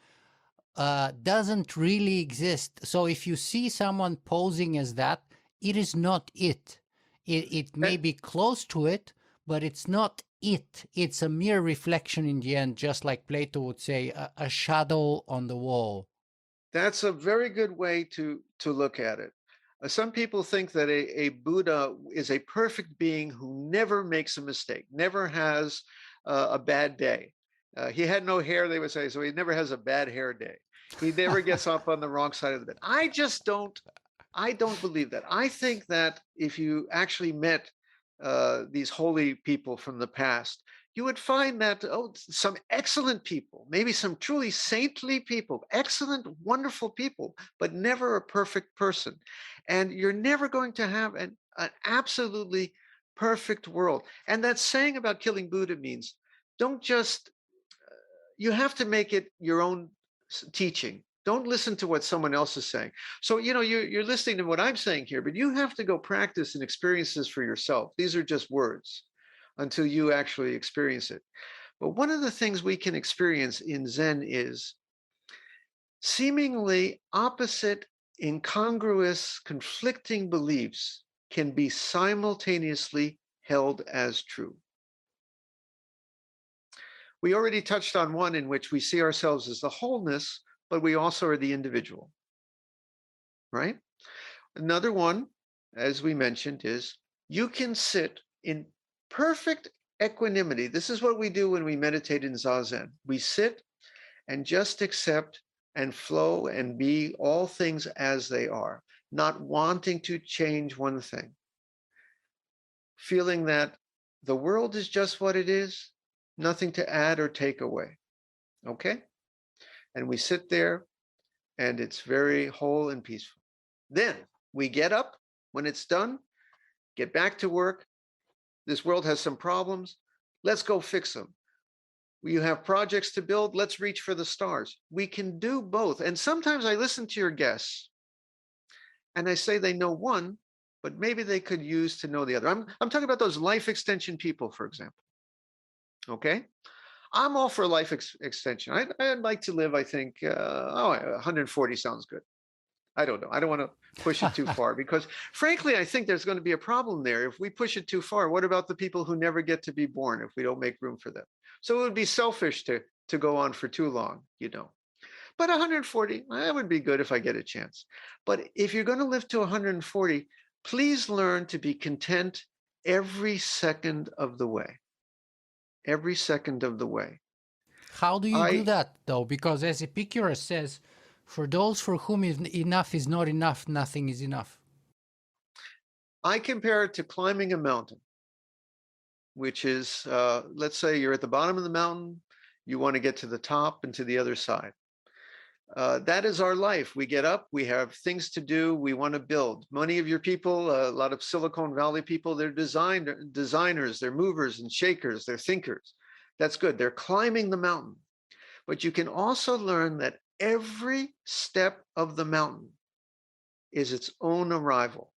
doesn't really exist. So if you see someone posing as that, it is not it. It may be close to it, but it's not it. It's a mere reflection in the end, just like Plato would say, a shadow on the wall. That's a very good way to look at it. Some people think that a Buddha is a perfect being who never makes a mistake, never has a bad day. He had no hair, they would say, so he never has a bad hair day. He never gets up on the wrong side of the bed. I don't believe that. I think that if you actually met these holy people from the past, you would find that some excellent people, maybe some truly saintly people, excellent, wonderful people, but never a perfect person. And you're never going to have an absolutely perfect world. And that saying about killing Buddha means don't just, you have to make it your own teaching. Don't listen to what someone else is saying. So, you know, you're listening to what I'm saying here, but you have to go practice and experience this for yourself. These are just words until you actually experience it. But one of the things we can experience in Zen is seemingly opposite, incongruous, conflicting beliefs can be simultaneously held as true. We already touched on one in which we see ourselves as the wholeness, but we also are the individual, right? Another one, as we mentioned, is you can sit in perfect equanimity. This is what we do when we meditate in Zazen. We sit and just accept and flow and be all things as they are. not wanting to change one thing, feeling that the world is just what it is, nothing to add or take away. Okay? And we sit there and it's very whole and peaceful. Then we get up when it's done, get back to work. This world has some problems. Let's go fix them. You have projects to build. Let's reach for the stars. We can do both. And sometimes I listen to your guests and I say they know one, but maybe they could use to know the other. I'm talking about those life extension people, for example. Okay? I'm all for life extension. I'd like to live, I think, 140 sounds good. I don't know. I don't want to push it too far because, frankly, I think there's going to be a problem there. If we push it too far, what about the people who never get to be born if we don't make room for them? So it would be selfish to go on for too long, you know. But 140, that would be good if I get a chance. But if you're going to live to 140, please learn to be content every second of the way. Every second of the way. How do you do that, though? Because as Epicurus says, for those for whom enough is not enough, nothing is enough. I compare it to climbing a mountain, which is, let's say you're at the bottom of the mountain, you want to get to the top and to the other side. That is our life. We get up, we have things to do, we want to build. Many of your people, a lot of Silicon Valley people, they're designers, they're movers and shakers, they're thinkers. That's good. They're climbing the mountain. But you can also learn that every step of the mountain is its own arrival.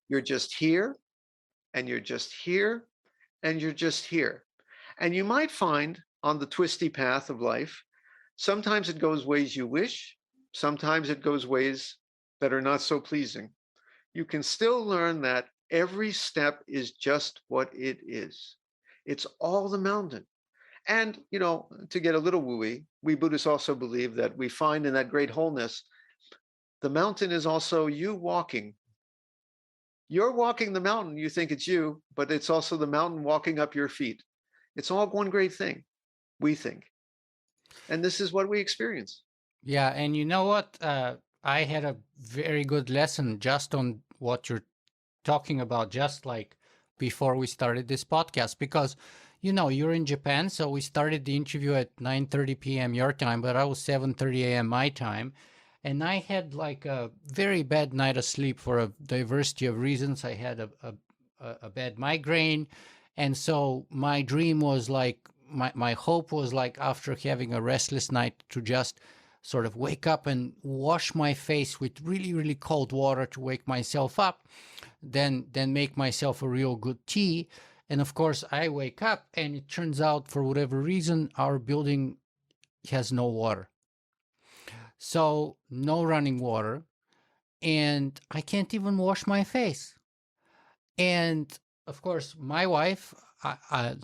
You're just here, and you're just here, and you're just here. And you might find on the twisty path of life, sometimes it goes ways you wish, sometimes it goes ways that are not so pleasing. You can still learn that every step is just what it is. It's all the mountain. And, you know, to get a little wooey, we Buddhists also believe that we find in that great wholeness, the mountain is also you walking. You're walking the mountain, you think it's you, but it's also the mountain walking up your feet. It's all one great thing, we think. And this is what we experience. Yeah, and you know what? I had a very good lesson just on what you're talking about, just like before we started this podcast, because you know you're in Japan, so we started the interview at 9:30 p.m. your time, but I was 7:30 a.m. my time, and I had like a very bad night of sleep for a diversity of reasons. I had a bad migraine, and so my dream was like my hope was like after having a restless night to just sort of wake up and wash my face with really, really cold water to wake myself up, then make myself a real good tea. And of course, I wake up and it turns out for whatever reason, our building has no water. So no running water. And I can't even wash my face. And of course, my wife,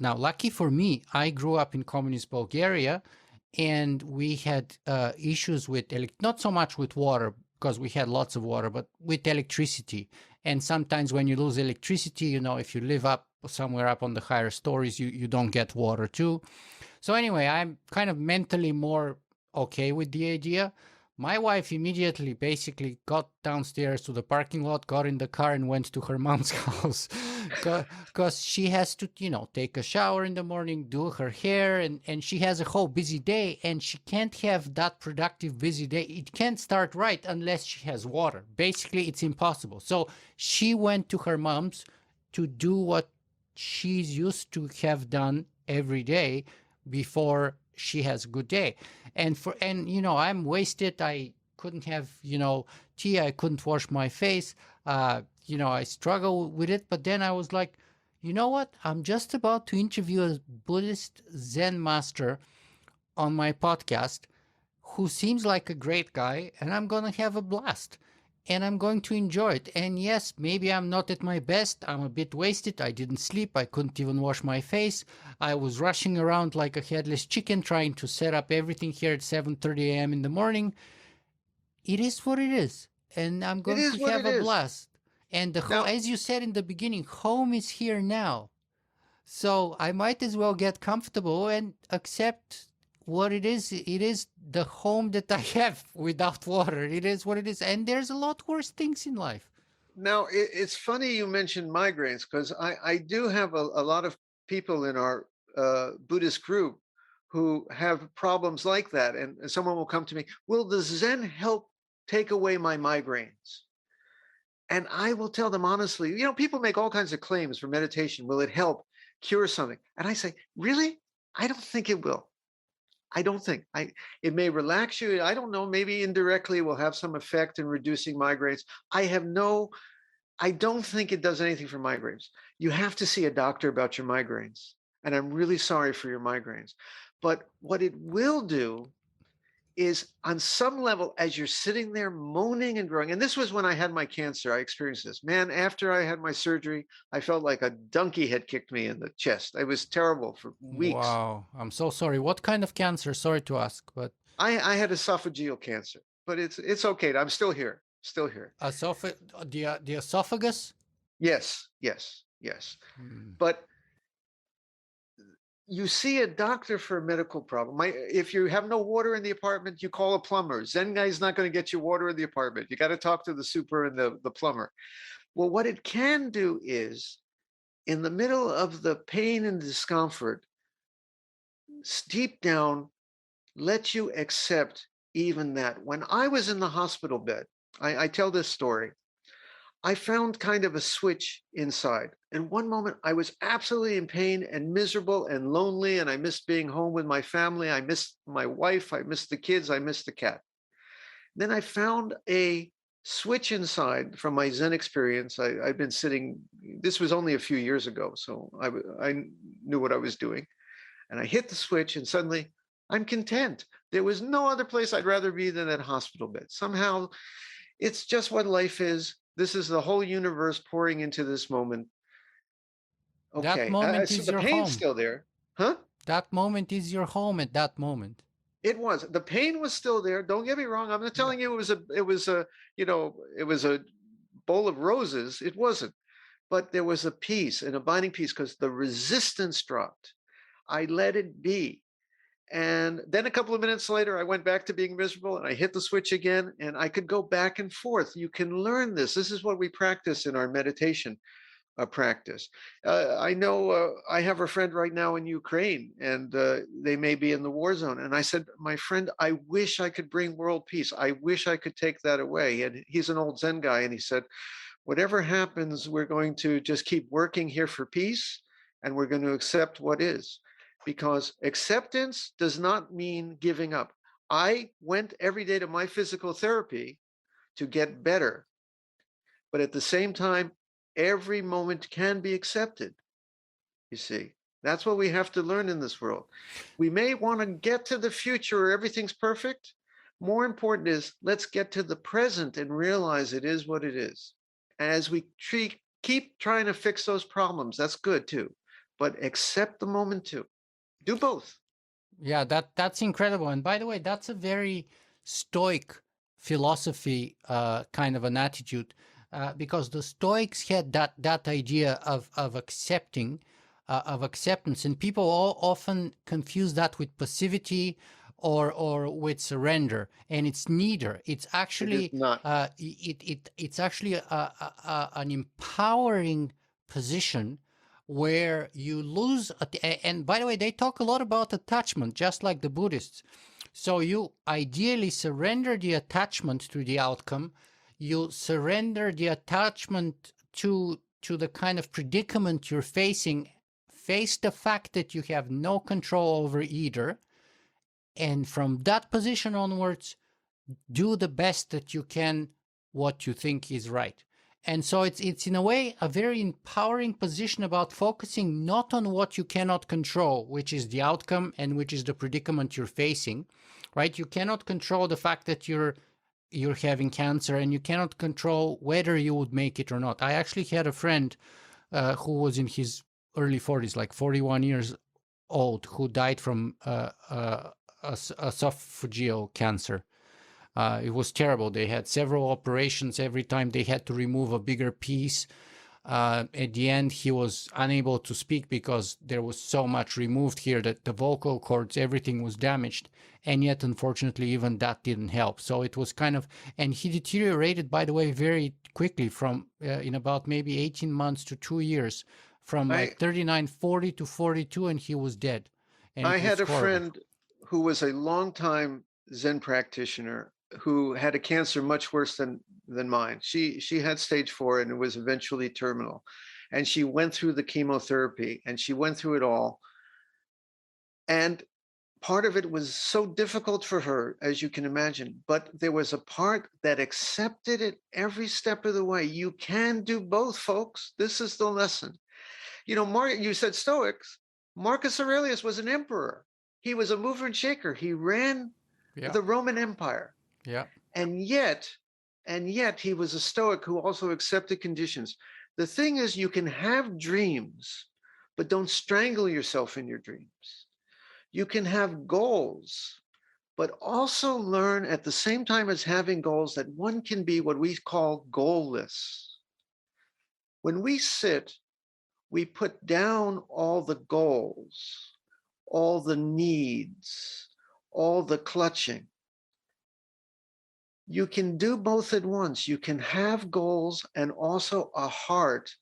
now lucky for me, I grew up in communist Bulgaria and we had issues with, not so much with water, because we had lots of water, but with electricity. And sometimes when you lose electricity, you know, if you live up somewhere up on the higher stories, you don't get water too. So anyway, I'm kind of mentally more okay with the idea. My wife immediately basically got downstairs to the parking lot, got in the car and went to her mom's house because she has to, you know, take a shower in the morning, do her hair, and she has a whole busy day and she can't have that productive busy day. It can't start right unless she has water. Basically, it's impossible. So she went to her mom's to do what she's used to have done every day before she has a good day. And you know, I'm wasted. I couldn't have, you know, tea. I couldn't wash my face. You know, I struggle with it. But then I was like, you know what? I'm just about to interview a Buddhist Zen master on my podcast who seems like a great guy, and I'm going to have a blast. And I'm going to enjoy it. And yes, maybe I'm not at my best. I'm a bit wasted. I didn't sleep. I couldn't even wash my face. I was rushing around like a headless chicken trying to set up everything here at 7:30 a.m. in the morning. It is what it is. And I'm It going is to what have it a is. blast. And Now, as you said in the beginning, home is here now. So I might as well get comfortable and accept what it is. It is the home that I have without water. It is what it is. And there's a lot worse things in life. Now, it's funny you mentioned migraines because I do have a lot of people in our Buddhist group who have problems like that. And someone will come to me, will the Zen help take away my migraines? And I will tell them honestly, people make all kinds of claims for meditation. Will it help cure something? And I say, really? I don't think it will. I don't think it may relax you. I don't know. Maybe indirectly will have some effect in reducing migraines. I don't think it does anything for migraines. You have to see a doctor about your migraines. And I'm really sorry for your migraines. But what it will do is on some level, as you're sitting there moaning and groaning, and this was when I had my cancer, I experienced this. Man, after I had my surgery, I felt like a donkey had kicked me in the chest. It was terrible for weeks. Wow. I'm so sorry. What kind of cancer? Sorry to ask, but I had esophageal cancer, but it's okay. I'm still here, still here. The esophagus? Yes. But you see a doctor for a medical problem. If you have no water in the apartment, you call a plumber. Zen guy's not going to get you water in the apartment. You got to talk to the super and the plumber. Well, what it can do is, in the middle of the pain and discomfort, deep down, let you accept even that. When I was in the hospital bed, I tell this story. I found kind of a switch inside. And one moment I was absolutely in pain and miserable and lonely. And I missed being home with my family. I missed my wife. I missed the kids. I missed the cat. Then I found a switch inside from my Zen experience. I've been sitting, this was only a few years ago. So I knew what I was doing. And I hit the switch and suddenly I'm content. There was no other place I'd rather be than that hospital bed. Somehow it's just what life is. This is the whole universe pouring into this moment. Okay. That moment So is the your pain's home. still there. Huh? That moment is your home at that moment. It was. The pain was still there. Don't get me wrong. I'm not telling you it was a bowl of roses. It wasn't. But there was a peace, an abiding peace, because the resistance dropped. I let it be. And then a couple of minutes later, I went back to being miserable and I hit the switch again and I could go back and forth. You can learn this. This is what we practice in our meditation practice. I know I have a friend right now in Ukraine and they may be in the war zone. And I said, my friend, I wish I could bring world peace. I wish I could take that away. And he's an old Zen guy. And he said, whatever happens, we're going to just keep working here for peace and we're going to accept what is. Because acceptance does not mean giving up. I went every day to my physical therapy to get better. But at the same time, every moment can be accepted. You see, that's what we have to learn in this world. We may want to get to the future where everything's perfect. More important is let's get to the present and realize it is what it is. And as we keep trying to fix those problems, that's good too. But accept the moment too. Do both. Yeah, that's incredible. And by the way, that's a very stoic philosophy kind of an attitude, because the Stoics had that idea of accepting, of acceptance, and people often confuse that with passivity or with surrender, and it's neither. It's actually not. It's actually an empowering position where you lose, and by the way, they talk a lot about attachment, just like the Buddhists. So you ideally surrender the attachment to the outcome. You surrender the attachment to the kind of predicament you're facing. Face the fact that you have no control over either. And from that position onwards, do the best that you can, what you think is right. And so it's in a way a very empowering position about focusing not on what you cannot control, which is the outcome and which is the predicament you're facing, right? You cannot control the fact that you're having cancer, and you cannot control whether you would make it or not. I actually had a friend who was in his early 40s, like 41 years old, who died from esophageal cancer. It was terrible. They had several operations. Every time they had to remove a bigger piece. At the end, he was unable to speak because there was so much removed here that the vocal cords, everything was damaged. And yet, unfortunately, even that didn't help. So it was kind of, and he deteriorated, by the way, very quickly from in about maybe 18 months to 2 years, from I like 39, 40 to 42, and he was dead. And I it was had a horrible. friend who was a longtime Zen practitioner who had a cancer much worse than mine. She had stage 4 and it was eventually terminal. And she went through the chemotherapy and she went through it all. And part of it was so difficult for her, as you can imagine, but there was a part that accepted it every step of the way. You can do both, folks. This is the lesson. You know, you said Stoics. Marcus Aurelius was an emperor. He was a mover and shaker. He ran Yeah. the Roman Empire. Yeah. And yet he was a Stoic who also accepted conditions. The thing is, you can have dreams, but don't strangle yourself in your dreams. You can have goals, but also learn at the same time as having goals that one can be what we call goalless. When we sit, we put down all the goals, all the needs, all the clutching. You can do both at once. You can have goals and also a heart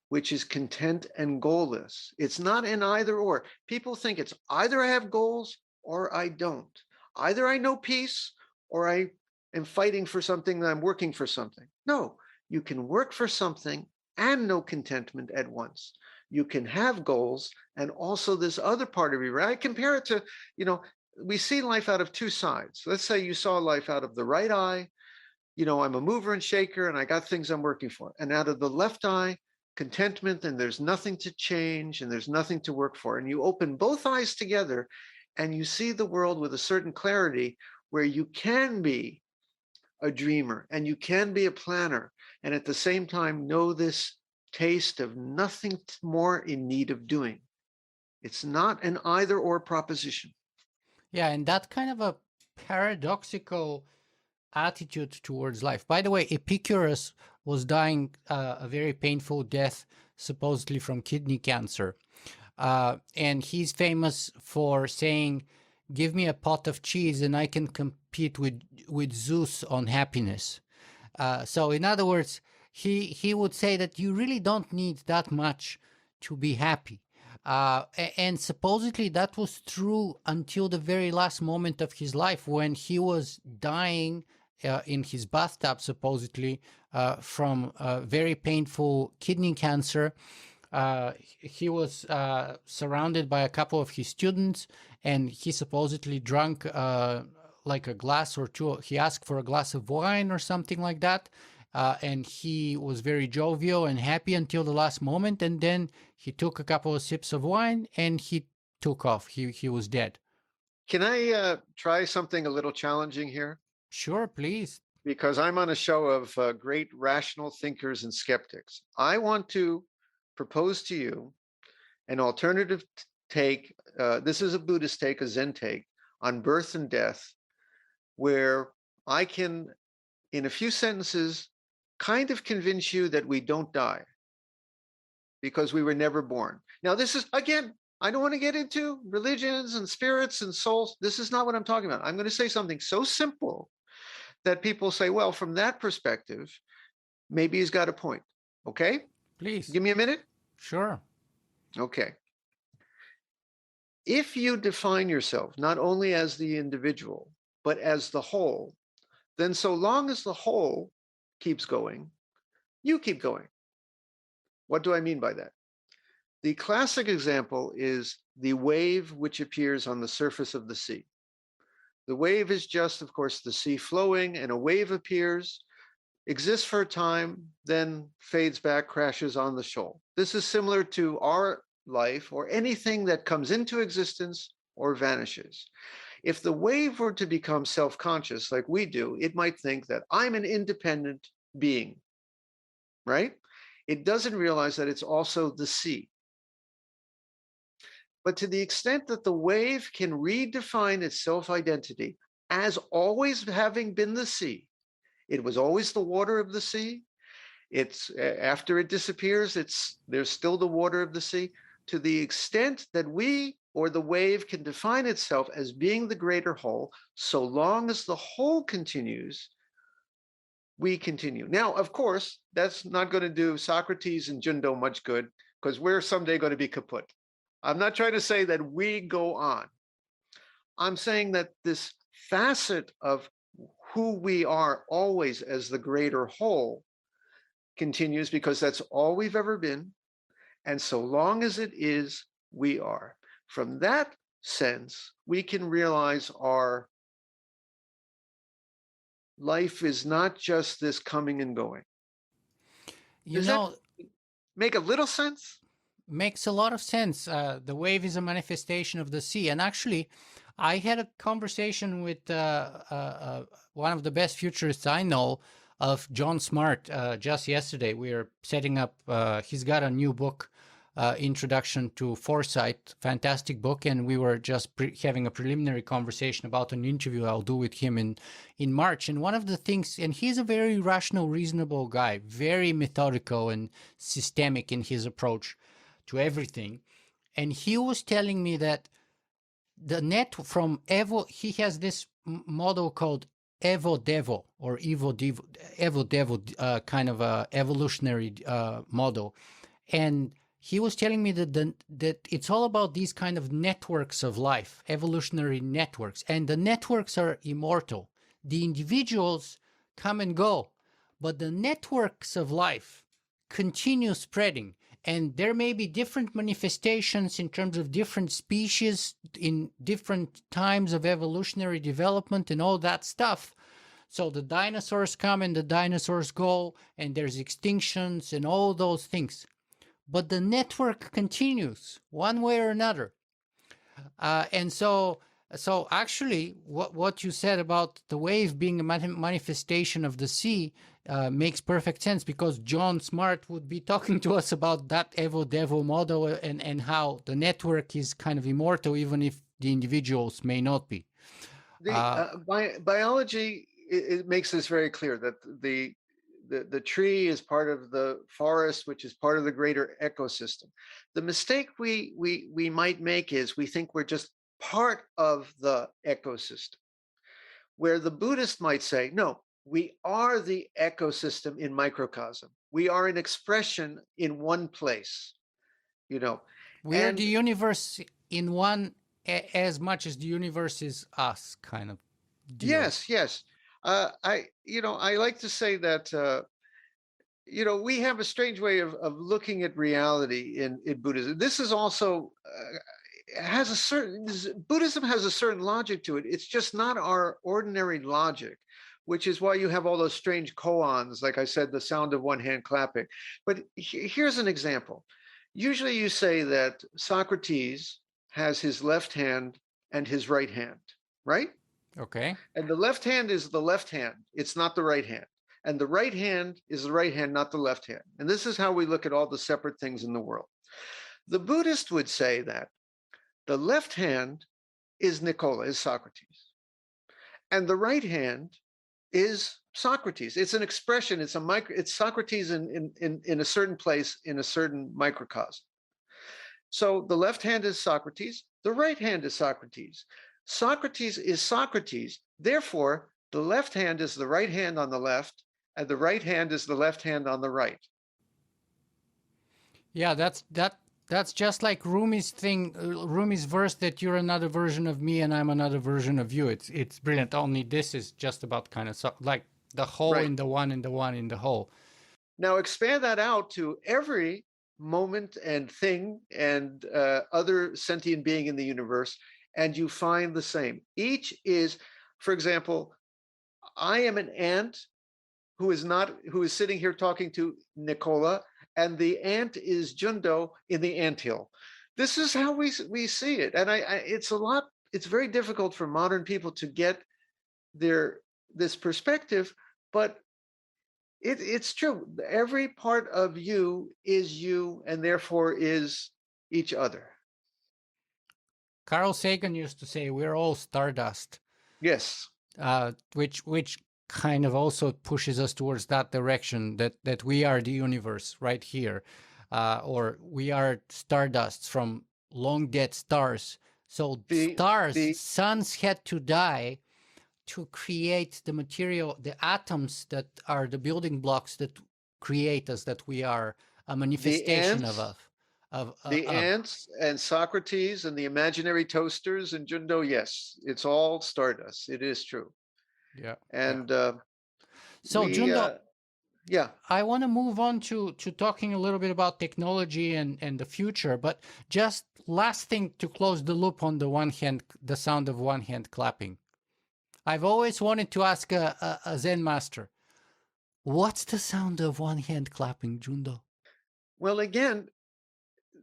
which is content and goalless. It's not an either or. People think it's either I have goals or I don't. Either I know peace or I am fighting for something, that I'm working for something. No, you can work for something and know contentment at once. You can have goals and also this other part of you. Right? I compare it to, we see life out of two sides. Let's say you saw life out of the right eye. I'm a mover and shaker and I got things I'm working for. And out of the left eye, contentment, and there's nothing to change and there's nothing to work for. And you open both eyes together and you see the world with a certain clarity where you can be a dreamer and you can be a planner and at the same time know this taste of nothing more in need of doing. It's not an either or proposition. Yeah. And that kind of a paradoxical attitude towards life. By the way, Epicurus was dying a very painful death, supposedly from kidney cancer. And he's famous for saying, "Give me a pot of cheese and I can compete with Zeus on happiness." So in other words, he would say that you really don't need that much to be happy. And supposedly that was true until the very last moment of his life when he was dying in his bathtub, supposedly from very painful kidney cancer. He was surrounded by a couple of his students, and he supposedly drank like a glass or two. He asked for a glass of wine or something like that. And he was very jovial and happy until the last moment. And then he took a couple of sips of wine and he took off. He was dead. Can I try something a little challenging here? Sure, please. Because I'm on a show of great rational thinkers and skeptics. I want to propose to you an alternative take. This is a Buddhist take, a Zen take on birth and death, where I can, in a few sentences, kind of convince you that we don't die because we were never born. Now, this is, again, I don't want to get into religions and spirits and souls. This is not what I'm talking about. I'm going to say something so simple that people say, well, from that perspective, maybe he's got a point. Okay? Please. Give me a minute. Sure. Okay. If you define yourself not only as the individual, but as the whole, then so long as the whole keeps going, you keep going. What do I mean by that? The classic example is the wave which appears on the surface of the sea. The wave is just, of course, the sea flowing, and a wave appears, exists for a time, then fades back, crashes on the shoal. This is similar to our life or anything that comes into existence or vanishes. If the wave were to become self-conscious like we do, it might think that I'm an independent being, right? It doesn't realize that it's also the sea. But to the extent that the wave can redefine its self-identity as always having been the sea, it was always the water of the sea, It's after it disappears, there's still the water of the sea. To the extent that we or the wave can define itself as being the greater whole, so long as the whole continues, we continue. Now, of course, that's not going to do Socrates and Jundo much good, because we're someday going to be kaput. I'm not trying to say that we go on. I'm saying that this facet of who we are always as the greater whole continues, because that's all we've ever been. And so long as it is, we are. From that sense, we can realize our life is not just this coming and going. You Does that know, make a little sense? makes a lot of sense. The wave is a manifestation of the sea. And actually, I had a conversation with one of the best futurists I know, of John Smart, just yesterday. We are setting up, he's got a new book, Introduction to Foresight, fantastic book. And we were just having a preliminary conversation about an interview I'll do with him in March. And one of the things, and he's a very rational, reasonable guy, very methodical and systemic in his approach to everything. And he was telling me that the net from Evo, he has this model called Evo Devo, or Evo Devo, kind of a evolutionary model. And he was telling me that it's all about these kind of networks of life, evolutionary networks, and the networks are immortal. The individuals come and go, but the networks of life continue spreading. And there may be different manifestations in terms of different species in different times of evolutionary development and all that stuff. So the dinosaurs come and the dinosaurs go, and there's extinctions and all those things. But the network continues one way or another. And so actually, what you said about the wave being a manifestation of the sea makes perfect sense, because John Smart would be talking to us about that Evo Devo model, and how the network is kind of immortal, even if the individuals may not be. Biology, it makes this very clear that the tree is part of the forest, which is part of the greater ecosystem. The mistake we might make is we think we're just part of the ecosystem, where the Buddhist might say, no, we are the ecosystem in microcosm. We are an expression in one place, you know. We are the universe in one, as much as the universe is us, kind of deal. Yes. I like to say that we have a strange way of looking at reality in Buddhism. This is also Buddhism has a certain logic to it. It's just not our ordinary logic, which is why you have all those strange koans, like I said, the sound of one hand clapping. But here's an example. Usually you say that Socrates has his left hand and his right hand, right? Okay. And the left hand is the left hand. It's not the right hand. And the right hand is the right hand, not the left hand. And this is how we look at all the separate things in the world. The Buddhist would say that the left hand is Nicola, is Socrates. And the right hand is Socrates. It's an expression, it's Socrates in a certain place, in a certain microcosm. So the left hand is Socrates, the right hand is Socrates. Socrates is Socrates. Therefore, the left hand is the right hand on the left, and the right hand is the left hand on the right. Yeah, that's just like Rumi's thing, Rumi's verse that you're another version of me and I'm another version of you. It's brilliant. Only this is just about kind of like the whole in the one and the one in the whole. Now expand that out to every moment and thing and other sentient being in the universe, and you find the same. Each is, for example, I am an ant who is sitting here talking to Nicola, and the ant is Jundo in the anthill. This is how we see it, and it's very difficult for modern people to get this perspective, but it's true. Every part of you is you, and therefore is each other. Carl Sagan used to say, "We're all stardust." Yes. Which kind of also pushes us towards that direction, that we are the universe right here, or we are stardust from long dead stars. So The stars, the suns had to die to create the material, the atoms that are the building blocks that create us, that we are a the manifestation of ants the of. ants and Socrates and the imaginary toasters and Jundo, yes, it's all stardust. It is true. Yeah, yeah. And So we Jundo, yeah. I want to move on to talking a little bit about technology and the future, but just last thing to close the loop on the one hand, the sound of one hand clapping. I've always wanted to ask a Zen master, what's the sound of one hand clapping, Jundo? Well, again,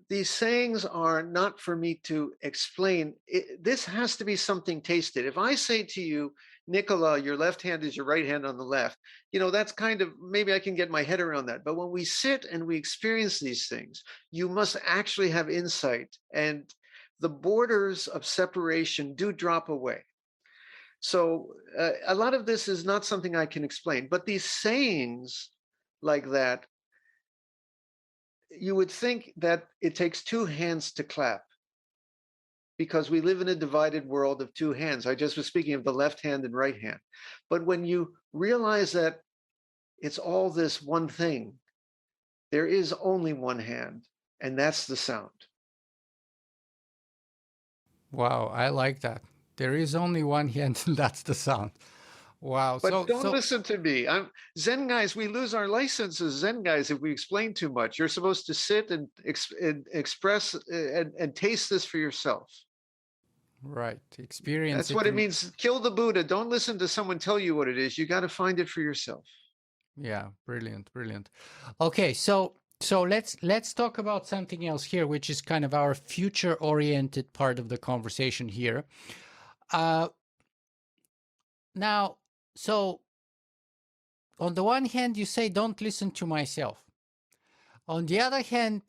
these sayings are not for me to explain. This has to be something tasted. If I say to you, Nicola, your left hand is your right hand on the left, that's kind of, maybe I can get my head around that. But when we sit and we experience these things, you must actually have insight, and the borders of separation do drop away. So a lot of this is not something I can explain, but these sayings like that, you would think that it takes two hands to clap, because we live in a divided world of two hands. I just was speaking of the left hand and right hand. But when you realize that it's all this one thing, there is only one hand, and that's the sound. Wow, I like that. There is only one hand, and that's the sound. Wow. But So don't so listen to me. I'm Zen guys. We lose our license as Zen guys if we explain too much. You're supposed to sit and express and taste this for yourself. right, experience That's it what it in. means. Kill the Buddha. Don't listen to someone tell you what it is. You got to find it for yourself. Yeah, brilliant, brilliant. Okay, so let's talk about something else here, which is kind of our future-oriented part of the conversation here. Uh, Now, so on the one hand, you say don't listen to myself. On the other hand,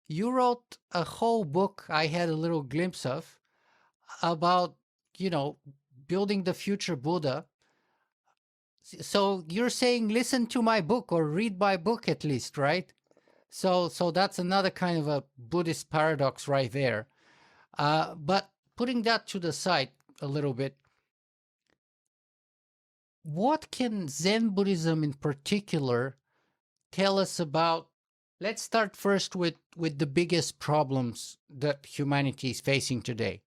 you wrote a whole book I had a little glimpse of about, you know, building the future Buddha. So you're saying listen to my book or read my book at least, right? So that's another kind of a Buddhist paradox right there. But putting that to the side a little bit, what can Zen Buddhism in particular tell us about? Let's start first with the biggest problems that humanity is facing today,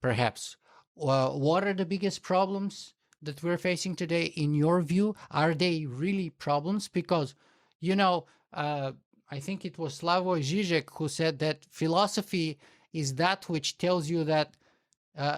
perhaps. What are the biggest problems that we're facing today in your view? Are they really problems? Because, you know, uh, I think it was Slavoj Žižek who said that philosophy is that which tells you that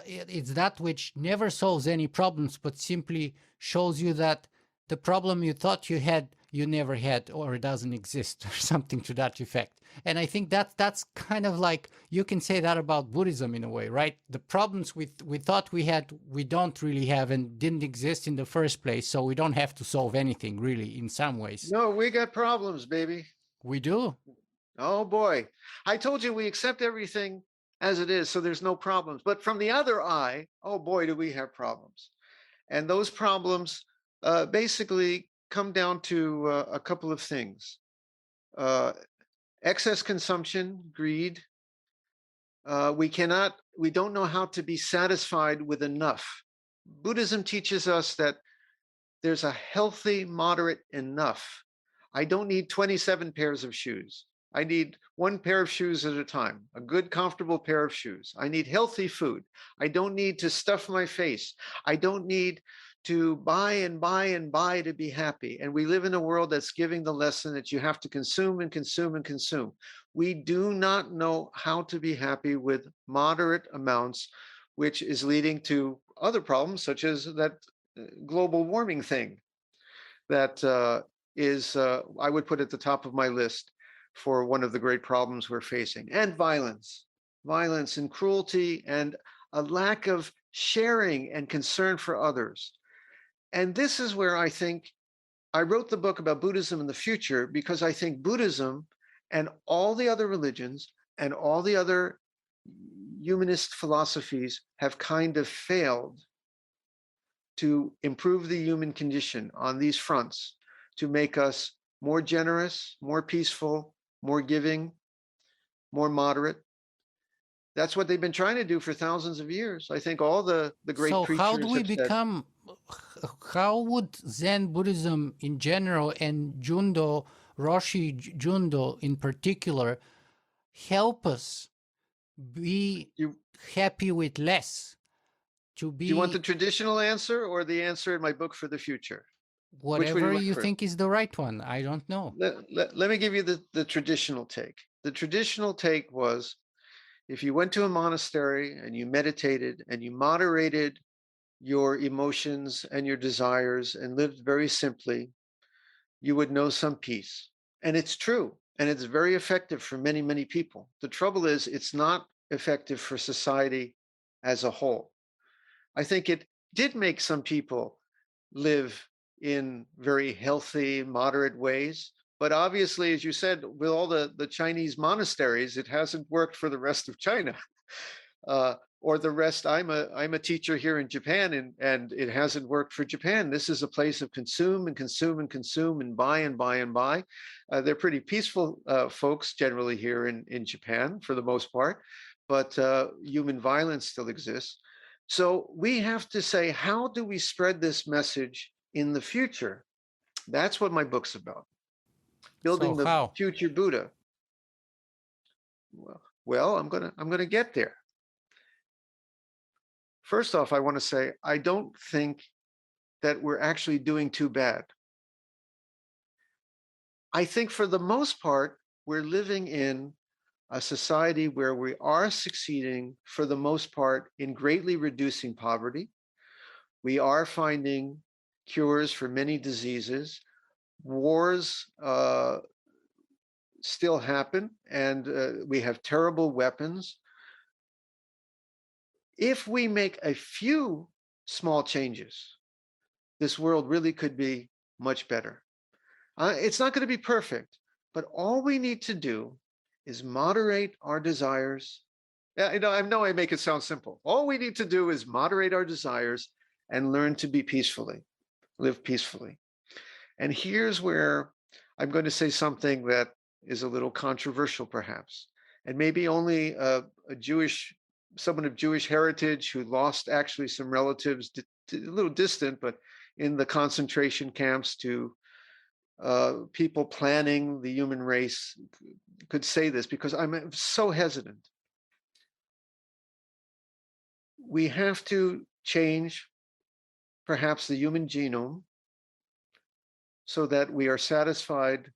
it's that which never solves any problems, but simply shows you that the problem you thought you had, you never had, or it doesn't exist, or something to that effect. And I think that's kind of like you can say that about Buddhism in a way, right? The problems we thought we had, we don't really have, and didn't exist in the first place. So we don't have to solve anything really. In some ways, No, we got problems, baby. we do. Oh boy. I told you we accept everything as it is, so there's no problems. But from the other eye, oh boy, do we have problems. And those problems basically come down to a couple of things: uh, excess consumption, greed. We don't know how to be satisfied with enough. Buddhism teaches us that there's a healthy, moderate enough. I don't need 27 pairs of shoes. I need one pair of shoes at a time, a good, comfortable pair of shoes. I need healthy food. I don't need to stuff my face. I don't need to buy and buy and buy to be happy. And we live in a world that's giving the lesson that you have to consume and consume and consume. We do not know how to be happy with moderate amounts, which is leading to other problems, such as that global warming thing that is, I would put at the top of my list for one of the great problems we're facing, and violence and cruelty, and a lack of sharing and concern for others. And this is where I think I wrote the book about Buddhism in the future, because I think Buddhism and all the other religions and all the other humanist philosophies have kind of failed to improve the human condition on these fronts, to make us more generous, more peaceful, more giving, more moderate. That's what they've been trying to do for thousands of years. I think all the great So how do preachers we have said, become, how would Zen Buddhism in general and Jundo, Roshi Jundo in particular, help us be you, happy with less, to do you want the be traditional answer or the answer in my book for the future? Which would you whatever like you first? think is the right one? I don't know. Let me give you the traditional take. The traditional take was, if you went to a monastery and you meditated and you moderated your emotions and your desires and lived very simply, you would know some peace. And it's true. And it's very effective for many, many people. The trouble is, it's not effective for society as a whole. I think it did make some people live in very healthy, moderate ways. But obviously, as you said, with all the Chinese monasteries, it hasn't worked for the rest of China. Or the rest. I'm a teacher here in Japan, and it hasn't worked for Japan. This is a place of consume and consume and consume and buy and buy and buy. They're pretty peaceful folks generally here in Japan for the most part, but human violence still exists. So we have to say, how do we spread this message in the future? That's what my book's about. So Building the how? future Buddha. Well, I'm gonna get there. First off, I want to say I don't think that we're actually doing too bad. I think for the most part, we're living in a society where we are succeeding, for the most part, in greatly reducing poverty. We are finding cures for many diseases. Wars still happen, and we have terrible weapons. If we make a few small changes, this world really could be much better. It's not going to be perfect, but all we need to do is moderate our desires. Yeah, I know I make it sound simple. All we need to do is moderate our desires and learn to be peacefully, live peacefully. And here's where I'm going to say something that is a little controversial, perhaps, and maybe only someone of Jewish heritage who lost actually some relatives, a little distant, but in the concentration camps, to people planning the human race could say this, because I'm so hesitant. We have to change perhaps the human genome so that we are satisfied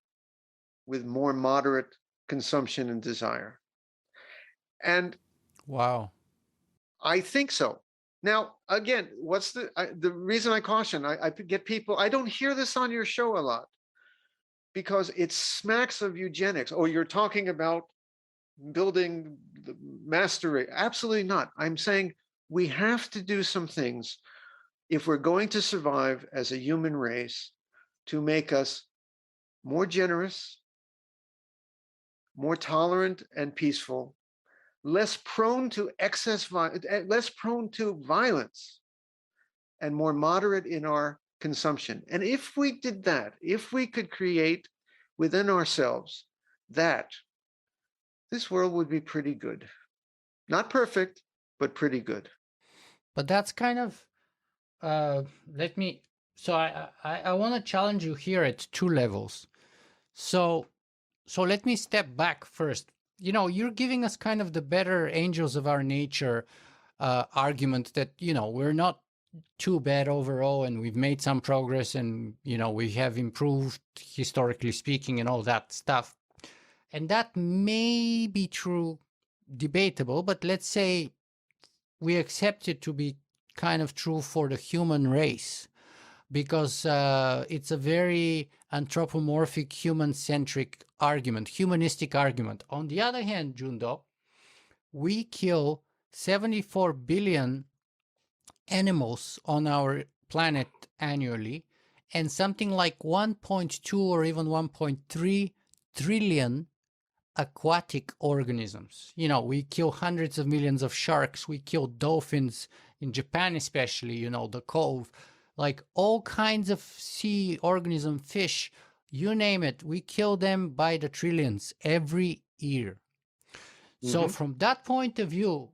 with more moderate consumption and desire. And Wow. I think so. Now, again, what's the reason I caution? I get people, I don't hear this on your show a lot because it smacks of eugenics. Oh, you're talking about building the mastery. Absolutely not. I'm saying we have to do some things if we're going to survive as a human race to make us more generous, more tolerant and peaceful, less prone to less prone to violence, and more moderate in our consumption. And if we did that, if we could create within ourselves that, this world would be pretty good. Not perfect, but pretty good. But that's kind of let me so I want to challenge you here at two levels. So let me step back first. You're giving us kind of the better angels of our nature argument that we're not too bad overall, and we've made some progress, and we have improved historically speaking and all that stuff. And that may be true, debatable, but let's say we accept it to be kind of true for the human race, because it's a very anthropomorphic, human-centric argument, humanistic argument. On the other hand, Jundo, we kill 74 billion animals on our planet annually, and something like 1.2 or even 1.3 trillion aquatic organisms. We kill hundreds of millions of sharks, we kill dolphins in Japan especially, you know, the cove, like all kinds of sea organism, fish, you name it, we kill them by the trillions every year. So Hmm. from that point of view,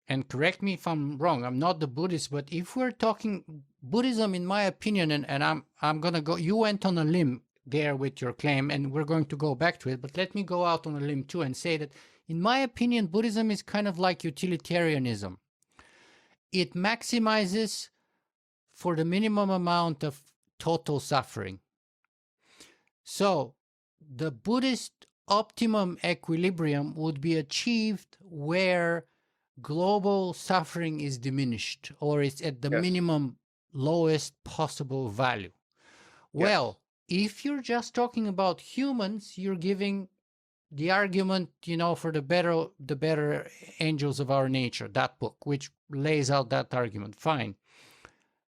and correct me if I'm wrong, I'm not the Buddhist, but if we're talking Buddhism, in my opinion, and I'm gonna go, you went on a limb there with your claim, and we're going to go back to it, but let me go out on a limb too and say that, in my opinion, Buddhism is kind of like utilitarianism. It maximizes for the minimum amount of total suffering. So the Buddhist optimum equilibrium would be achieved where global suffering is diminished or it's at the Yes. minimum lowest possible value. Yes. Well, if you're just talking about humans, you're giving the argument, you know, for the better angels of our nature, that book, which lays out that argument. Fine.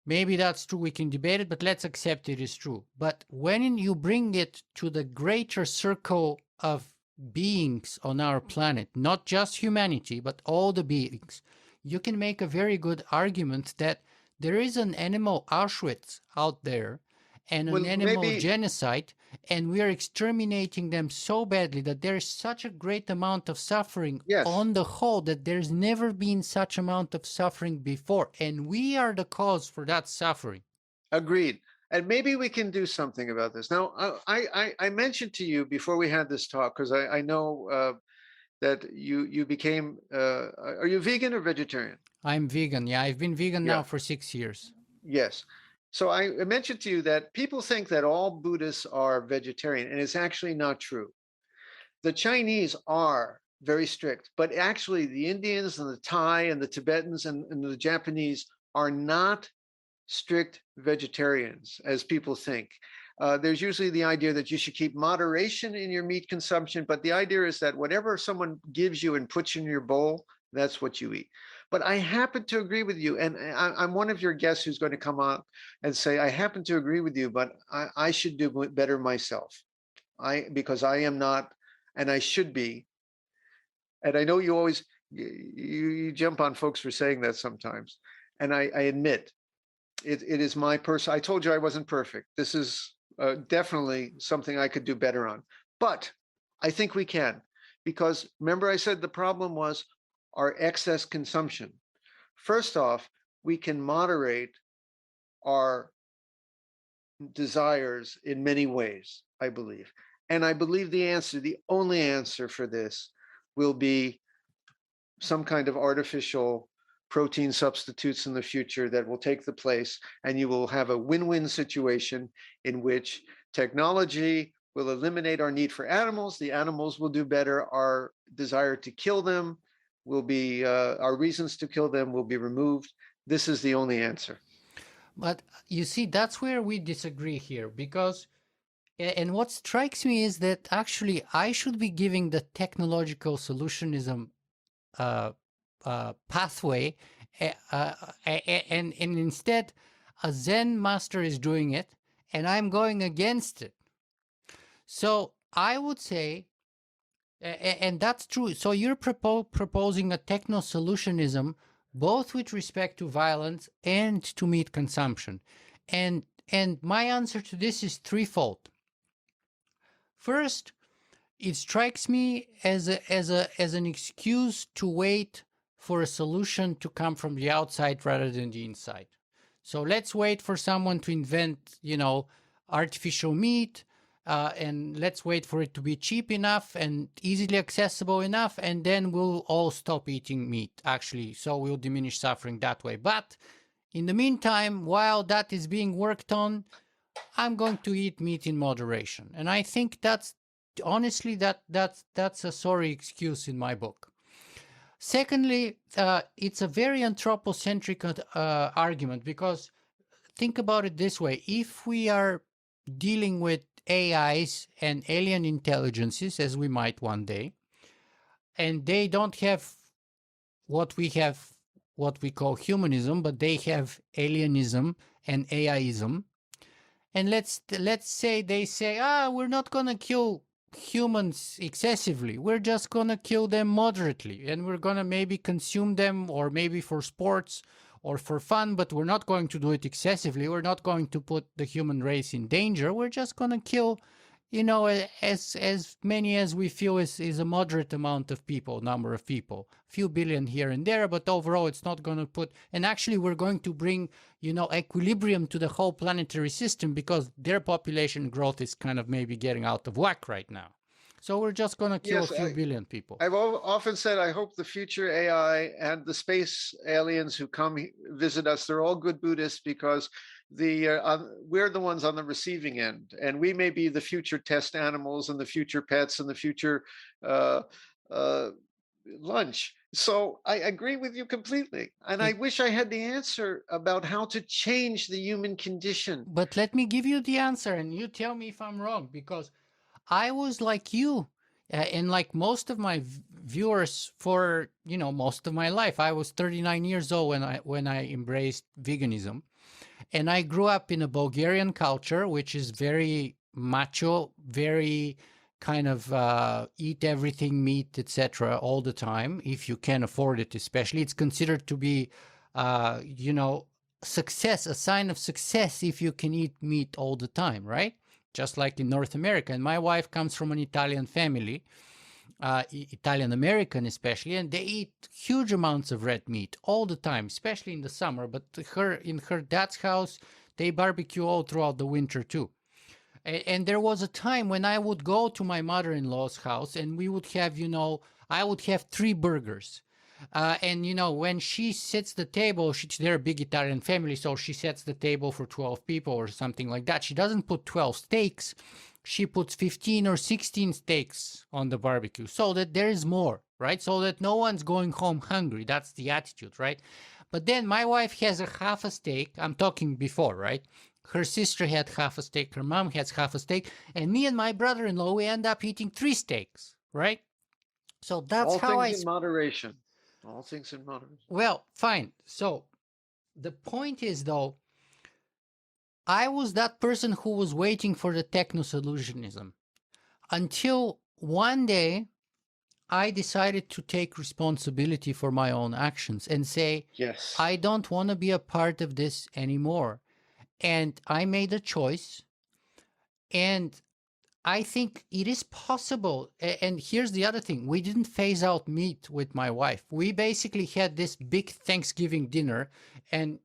Maybe that's true. We can debate it, but let's accept it is true. But when you bring it to the greater circle of beings on our planet, not just humanity, but all the beings, you can make a very good argument that there is an animal Auschwitz out there and an Well, animal maybe genocide, and we are exterminating them so badly that there is such a great amount of suffering yes. on the whole that there's never been such amount of suffering before, and we are the cause for that suffering. Agreed. And maybe we can do something about this. Now, I mentioned to you before we had this talk because I know that you became. Are you vegan or vegetarian? I'm vegan. Yeah, I've been vegan now Yeah. for 6 years. Yes. So I mentioned to you that people think that all Buddhists are vegetarian, and it's actually not true. The Chinese are very strict, but actually the Indians and the Thai and the Tibetans and the Japanese are not strict vegetarians as people think. There's usually the idea that you should keep moderation in your meat consumption, but the idea is that whatever someone gives you and puts in your bowl, that's what you eat. But I happen to agree with you, and I'm one of your guests who's going to come on and say, I happen to agree with you, but I should do better myself. Because I am not, and I should be. And I know you always you jump on folks for saying that sometimes, and I admit it is my person. I told you I wasn't perfect. This is definitely something I could do better on. But I think we can, because remember I said the problem was our excess consumption. First off, we can moderate our desires in many ways, I believe. And I believe the only answer for this will be some kind of artificial protein substitutes in the future that will take the place, and you will have a win-win situation in which technology will eliminate our need for animals. The animals will do better. Our desire to kill them will be, our reasons to kill them will be removed. This is the only answer. But you see, that's where we disagree here because, and what strikes me is that actually I should be giving the technological solutionism pathway, and instead a Zen master is doing it, and I'm going against it. So I would say, and that's true. So you're proposing a techno solutionism, both with respect to violence and to meat consumption, and my answer to this is threefold. First, it strikes me as an excuse to wait for a solution to come from the outside rather than the inside. So let's wait for someone to invent, you know, artificial meat, and let's wait for it to be cheap enough and easily accessible enough, and then we'll all stop eating meat, actually. So we'll diminish suffering that way. But in the meantime, while that is being worked on, I'm going to eat meat in moderation. And I think that's honestly that's a sorry excuse in my book. Secondly, it's a very anthropocentric argument because think about it this way: if we are dealing with AIs and alien intelligences, as we might one day, and they don't have what we have, what we call humanism, but they have alienism and AIism, and let's say they say, we're not going to kill humans excessively, we're just going to kill them moderately, and we're going to maybe consume them, or maybe for sports, or for fun, but we're not going to do it excessively. We're not going to put the human race in danger. We're just going to kill, as many as we feel is a moderate amount of people, number of people, a few billion here and there, but overall it's not going to put, and actually we're going to bring, equilibrium to the whole planetary system, because their population growth is kind of maybe getting out of whack right now. So we're just going to kill a Yes, few billion people. I've often said I hope the future AI and the space aliens who come visit us, they're all good Buddhists, because we're the ones on the receiving end, and we may be the future test animals and the future pets and the future uh, uh, lunch. So I agree with you completely, and I wish I had the answer about how to change the human condition. But let me give you the answer, and you tell me if I'm wrong, because I was like you, and like most of my viewers for most of my life. I was 39 years old when I embraced veganism, and I grew up in a Bulgarian culture, which is very macho, very kind of eat everything meat, etc., all the time. If you can afford it, especially, it's considered to be, success, a sign of success if you can eat meat all the time, right? Just like in North America. And my wife comes from an Italian family, Italian American especially, and they eat huge amounts of red meat all the time, especially in the summer. But in her dad's house, they barbecue all throughout the winter too. And there was a time when I would go to my mother-in-law's house, and we would have, I would have 3 burgers. And when she sets the table, they're a big Italian family, so she sets the table for 12 people or something like that. She doesn't put 12 steaks. She puts 15 or 16 steaks on the barbecue, so that there is more, right? So that no one's going home hungry. That's the attitude, right? But then my wife has a half a steak. I'm talking before, right? Her sister had half a steak. Her mom has half a steak. And me and my brother-in-law, we end up eating 3 steaks, right? So that's All how things in moderation. All things in moderation. Well, fine. So the point is, though, I was that person who was waiting for the techno-solutionism until one day I decided to take responsibility for my own actions and say, Yes. I don't want to be a part of this anymore. And I made a choice. And I think it is possible. And here's the other thing. We didn't phase out meat with my wife. We basically had this big Thanksgiving dinner and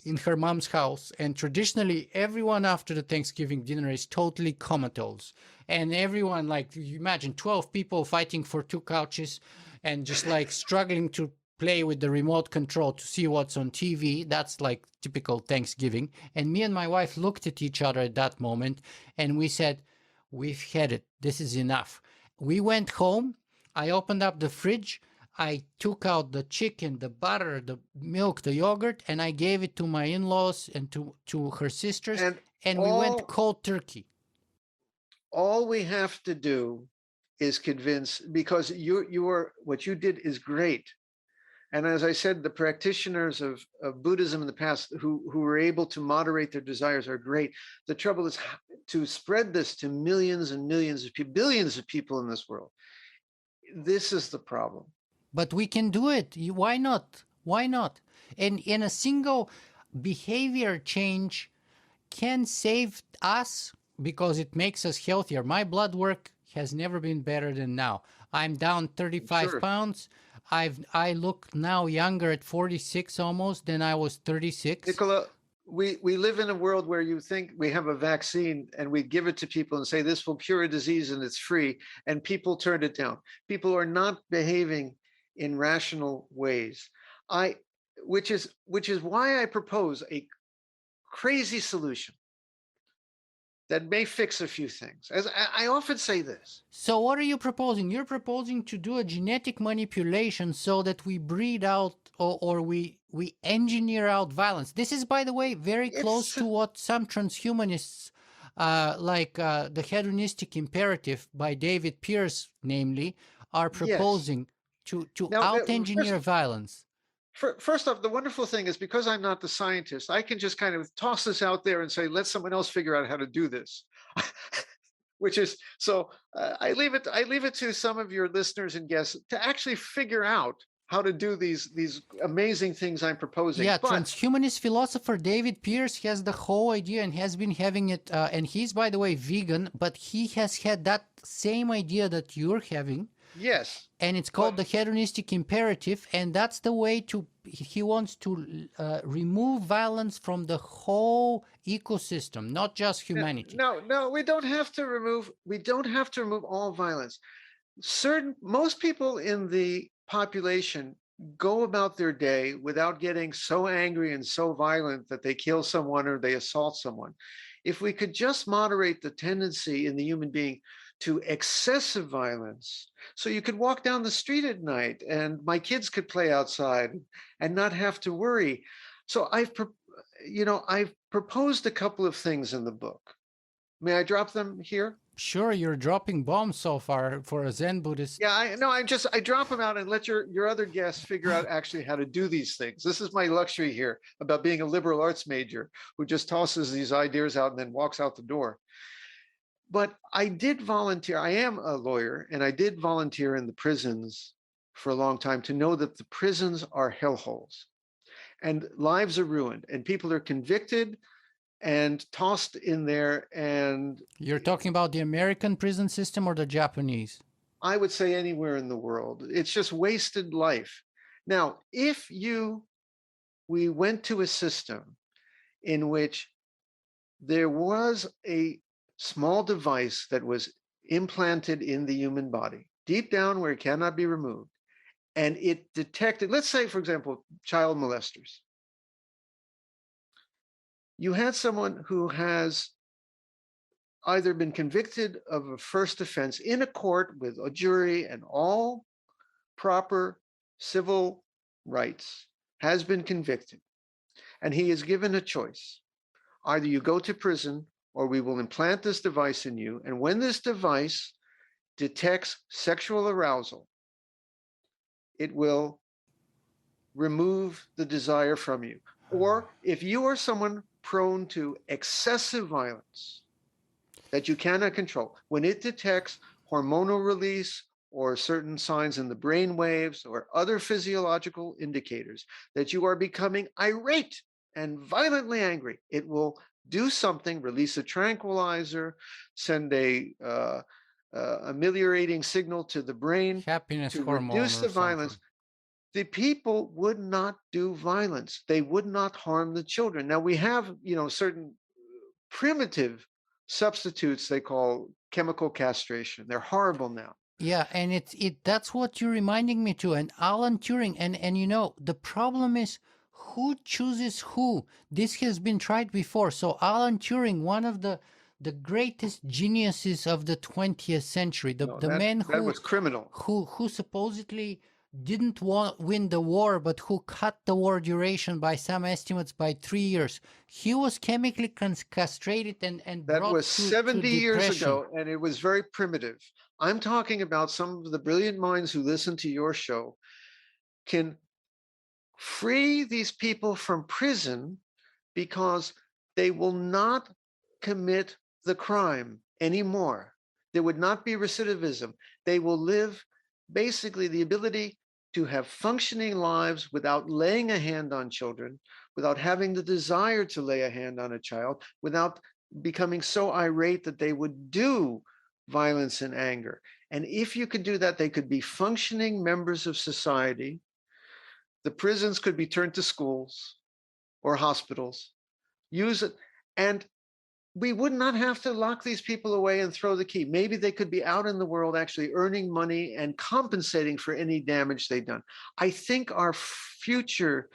in her mom's house. And traditionally, everyone after the Thanksgiving dinner is totally comatose. And everyone, like, you imagine 12 people fighting for 2 couches and just like struggling to play with the remote control to see what's on TV. That's like typical Thanksgiving. And me and my wife looked at each other at that moment and we said, we've had it. This is enough. We went home. I opened up the fridge. I took out the chicken, the butter, the milk, the yogurt, and I gave it to my in-laws and to her sisters. And we went cold turkey. All we have to do is convince, because you are, what you did is great. And as I said, the practitioners of Buddhism in the past who were able to moderate their desires are great. The trouble is to spread this to millions and millions of people, billions of people in this world. This is the problem. But we can do it. Why not? Why not? And in a single behavior change can save us because it makes us healthier. My blood work has never been better than now. I'm down 35 pounds. I look now younger at 46 almost than I was 36. Nicola, we live in a world where you think we have a vaccine and we give it to people and say this will cure a disease and it's free, and people turn it down. People are not behaving in rational ways. Which is why I propose a crazy solution that may fix a few things. As I often say this. So what are you proposing? You're proposing to do a genetic manipulation so that we breed out or we engineer out violence. This is, by the way, very close to what some transhumanists, like the hedonistic imperative by David Pierce, namely, are proposing to out-engineer violence. First off, the wonderful thing is because I'm not the scientist, I can just kind of toss this out there and say, let someone else figure out how to do this. Which is, so I leave it to some of your listeners and guests to actually figure out how to do these amazing things I'm proposing. Yeah, But transhumanist philosopher David Pierce has the whole idea and has been having it. And he's, by the way, vegan, but he has had that same idea that you're having. yes, And it's called but the hedonistic imperative. And that's the way to, he wants to remove violence from the whole ecosystem, not just humanity. no, we don't have to remove all violence. Most people in the population go about their day without getting so angry and so violent that they kill someone or they assault someone. If we could just moderate the tendency in the human being to excessive violence, so you could walk down the street at night and my kids could play outside and not have to worry. So I've proposed a couple of things in the book. May I drop them here? Sure, you're dropping bombs so far for a Zen Buddhist. Yeah, I drop them out and let your other guests figure out actually how to do these things. This is my luxury here about being a liberal arts major who just tosses these ideas out and then walks out the door. But I did volunteer. I am a lawyer, and I did volunteer in the prisons for a long time to know that the prisons are hellholes and lives are ruined and people are convicted and tossed in there. And You're talking about the American prison system or the Japanese? I would say anywhere in the world. It's just wasted life. Now, if we went to a system in which there was a small device that was implanted in the human body, deep down where it cannot be removed, and it detected, let's say, for example, child molesters. You had someone who has either been convicted of a first offense in a court with a jury and all proper civil rights, has been convicted, and he is given a choice. Either you go to prison or we will implant this device in you, and when this device detects sexual arousal, it will remove the desire from you. Or if you are someone prone to excessive violence that you cannot control, when it detects hormonal release or certain signs in the brain waves or other physiological indicators that you are becoming irate and violently angry, it will do something, release a tranquilizer, send a ameliorating signal to the brain Happiness to hormone reduce or the violence. something. The people would not do violence. They would not harm the children. Now we have, certain primitive substitutes they call chemical castration. They're horrible now. Yeah, and that's what you're reminding me to. And Alan Turing, and the problem is who chooses who. This has been tried before. So Alan Turing, one of the greatest geniuses of the 20th century, the man that was criminal. who supposedly didn't win the war, but who cut the war duration by some estimates by 3 years. He was chemically castrated and that brought was to 70 years depression. ago, and it was very primitive. I'm talking about some of the brilliant minds who listen to your show can free these people from prison because they will not commit the crime anymore. There would not be recidivism. They will live basically the ability to have functioning lives without laying a hand on children, without having the desire to lay a hand on a child, without becoming so irate that they would do violence and anger. And if you could do that, they could be functioning members of society. The prisons could be turned to schools or hospitals. Use it, and we would not have to lock these people away and throw the key. Maybe they could be out in the world actually earning money and compensating for any damage they've done. I think our future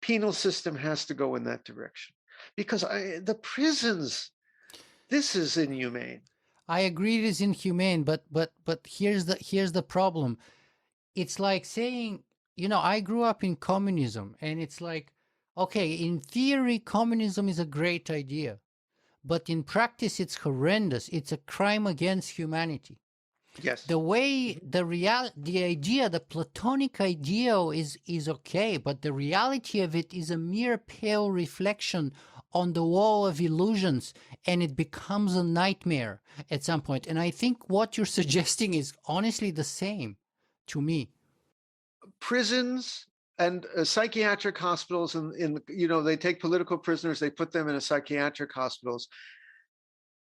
penal system has to go in that direction because the prisons, this is inhumane. I agree it is inhumane, but here's the problem. It's like saying, I grew up in communism, and it's like, okay, in theory, communism is a great idea, but in practice, it's horrendous. It's a crime against humanity. Yes. The way the idea, the Platonic ideal is okay, but the reality of it is a mere pale reflection on the wall of illusions, and it becomes a nightmare at some point. And I think what you're suggesting is honestly the same to me. prisons and psychiatric hospitals, and they take political prisoners, they put them in a psychiatric hospitals.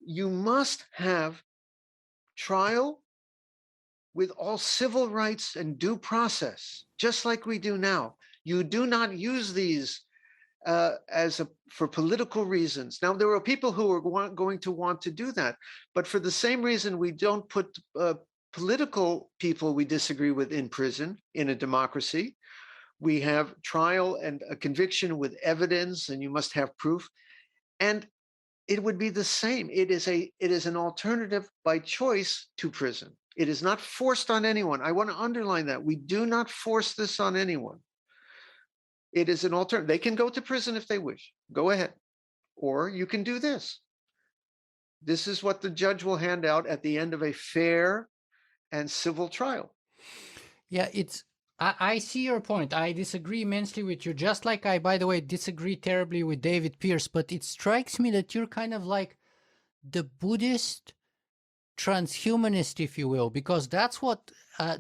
You must have trial with all civil rights and due process, just like we do now. You do not use these for political reasons. Now, there are people who are going to want to do that, but for the same reason we don't put political people we disagree with in prison in a democracy. We have trial and a conviction with evidence, and you must have proof. And it would be the same. It is an alternative by choice to prison. It is not forced on anyone. I want to underline that. We do not force this on anyone. It is an alternative. They can go to prison if they wish. Go ahead. Or you can do this. This is what the judge will hand out at the end of a fair and civil trial. Yeah, I see your point. I disagree immensely with you. Just like I, by the way, disagree terribly with David Pierce, but it strikes me that you're kind of like the Buddhist transhumanist, if you will, because that's what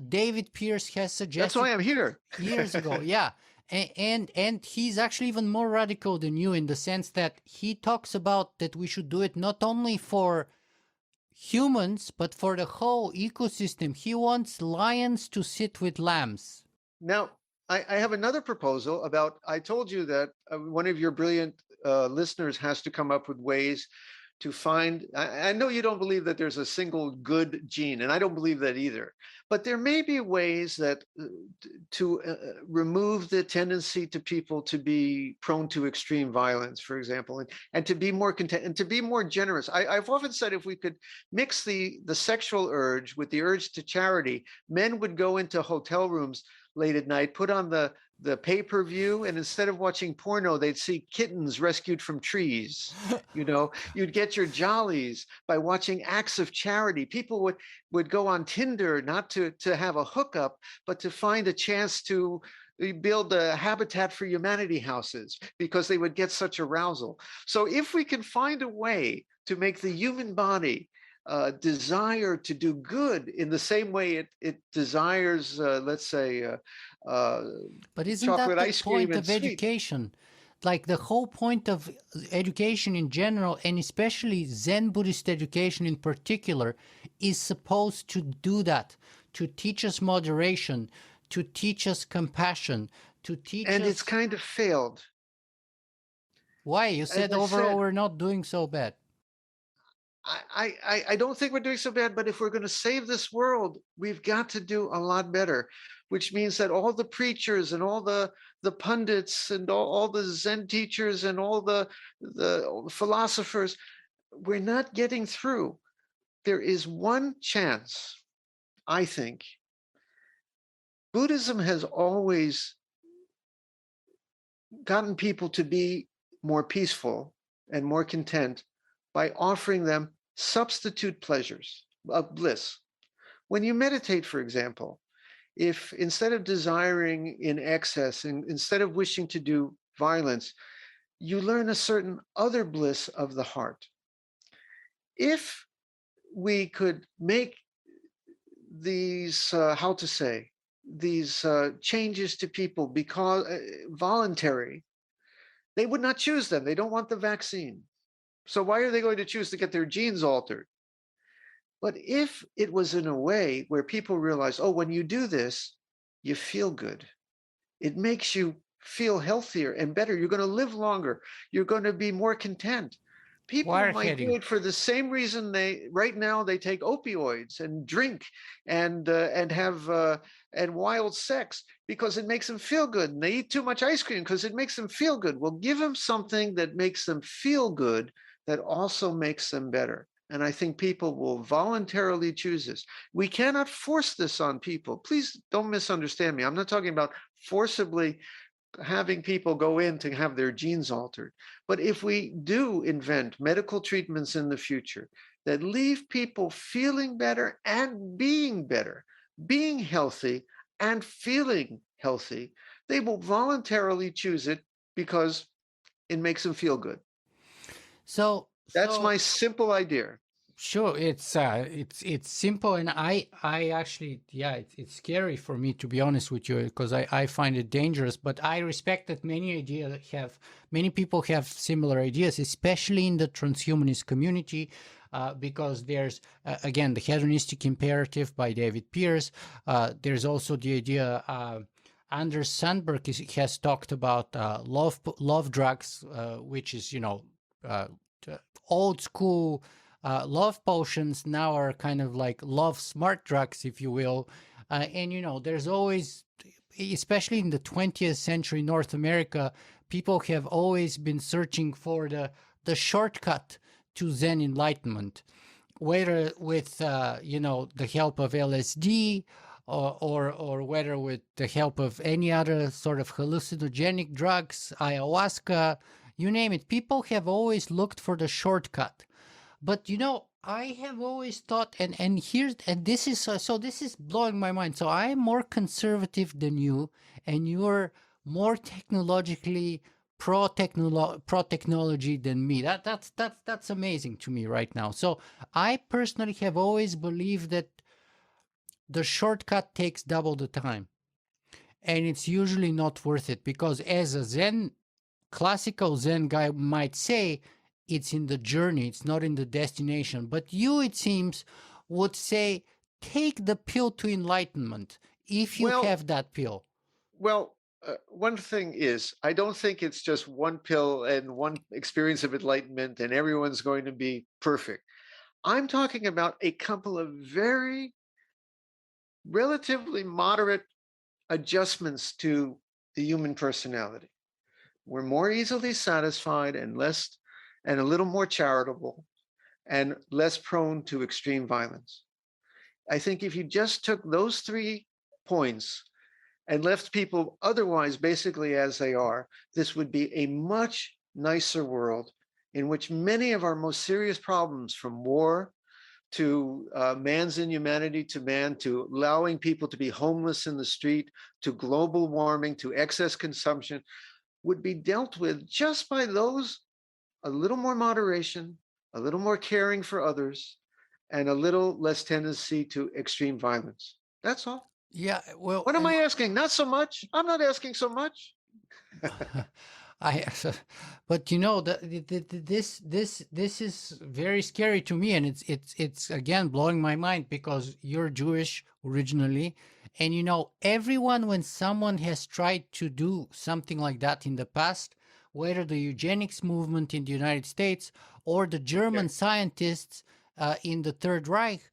David Pierce has suggested. That's why I'm here. Years ago, yeah. And he's actually even more radical than you in the sense that he talks about that we should do it not only for humans, but for the whole ecosystem. He wants lions to sit with lambs. Now, I have another proposal about, I told you that one of your brilliant listeners has to come up with ways to find, I know you don't believe that there's a single good gene, and I don't believe that either, but there may be ways that to remove the tendency to people to be prone to extreme violence, for example, and to be more content and to be more generous. I've often said if we could mix the sexual urge with the urge to charity, men would go into hotel rooms late at night, put on the pay-per-view, and instead of watching porno, they'd see kittens rescued from trees. You'd get your jollies by watching acts of charity. People would go on Tinder not to have a hookup, but to find a chance to build a Habitat for Humanity houses because they would get such arousal. So if we can find a way to make the human body desire to do good in the same way it desires, let's say, but isn't chocolate that the ice cream point and of sweet. education? Like the whole point of education in general, and especially Zen Buddhist education in particular, is supposed to do that, to teach us moderation, to teach us compassion, to teach us... And it's kind of failed. Why? You said overall we're not doing so bad. I don't think we're doing so bad, but if we're going to save this world, we've got to do a lot better, which means that all the preachers and all the pundits and all the Zen teachers and all the philosophers, we're not getting through. There is one chance, I think. Buddhism has always gotten people to be more peaceful and more content by offering them substitute pleasures of bliss. When you meditate, for example, if instead of desiring in excess, and instead of wishing to do violence, you learn a certain other bliss of the heart. If we could make these, these changes to people because voluntary, they would not choose them. They don't want the vaccine. So why are they going to choose to get their genes altered? But if it was in a way where people realize, oh, when you do this, you feel good. It makes you feel healthier and better. You're going to live longer. You're going to be more content. People might do it for the same reason right now they take opioids and drink and have and wild sex because it makes them feel good. And they eat too much ice cream because it makes them feel good. Well, give them something that makes them feel good that also makes them better. And I think people will voluntarily choose this. We cannot force this on people. Please don't misunderstand me. I'm not talking about forcibly having people go in to have their genes altered. But if we do invent medical treatments in the future that leave people feeling better and being better, being healthy and feeling healthy, they will voluntarily choose it because it makes them feel good. So that's my simple idea. Sure, it's simple, and I actually, yeah, it's scary for me, to be honest with you, because I find it dangerous. But I respect that many people have similar ideas, especially in the transhumanist community, because there's again the hedonistic imperative by David Pierce. There's also the idea. Anders Sandberg has talked about love drugs, which is uh, old school love potions now are kind of like love smart drugs, if you will. And there's always, especially in the 20th century North America, people have always been searching for the shortcut to Zen enlightenment, whether with the help of LSD, or whether with the help of any other sort of hallucinogenic drugs, ayahuasca, you name it. People have always looked for the shortcut. But I have always thought, and this is so this is blowing my mind. So I am more conservative than you, and you're more technologically pro technology than me. That's amazing to me right now. So I personally have always believed that the shortcut takes double the time, and it's usually not worth it, because as a classical Zen guy might say, it's in the journey, it's not in the destination. But you, it seems, would say, take the pill to enlightenment if you Well, have that pill. well, one thing is, I don't think it's just one pill and one experience of enlightenment, and everyone's going to be perfect. I'm talking about a couple of very relatively moderate adjustments to the human personality. We're more easily satisfied and less, and a little more charitable and less prone to extreme violence. I think if you just took those 3 points and left people otherwise basically as they are, this would be a much nicer world in which many of our most serious problems, from war to man's inhumanity to man, to allowing people to be homeless in the street, to global warming, to excess consumption, would be dealt with just by those a little more moderation, a little more caring for others, and a little less tendency to extreme violence. That's all. Yeah, well, What am I asking? Not so much. I'm not asking so much. I, but this is very scary to me, and it's again blowing my mind, because you're Jewish originally, and everyone, when someone has tried to do something like that in the past, whether the eugenics movement in the United States or the German Okay. scientists in the Third Reich,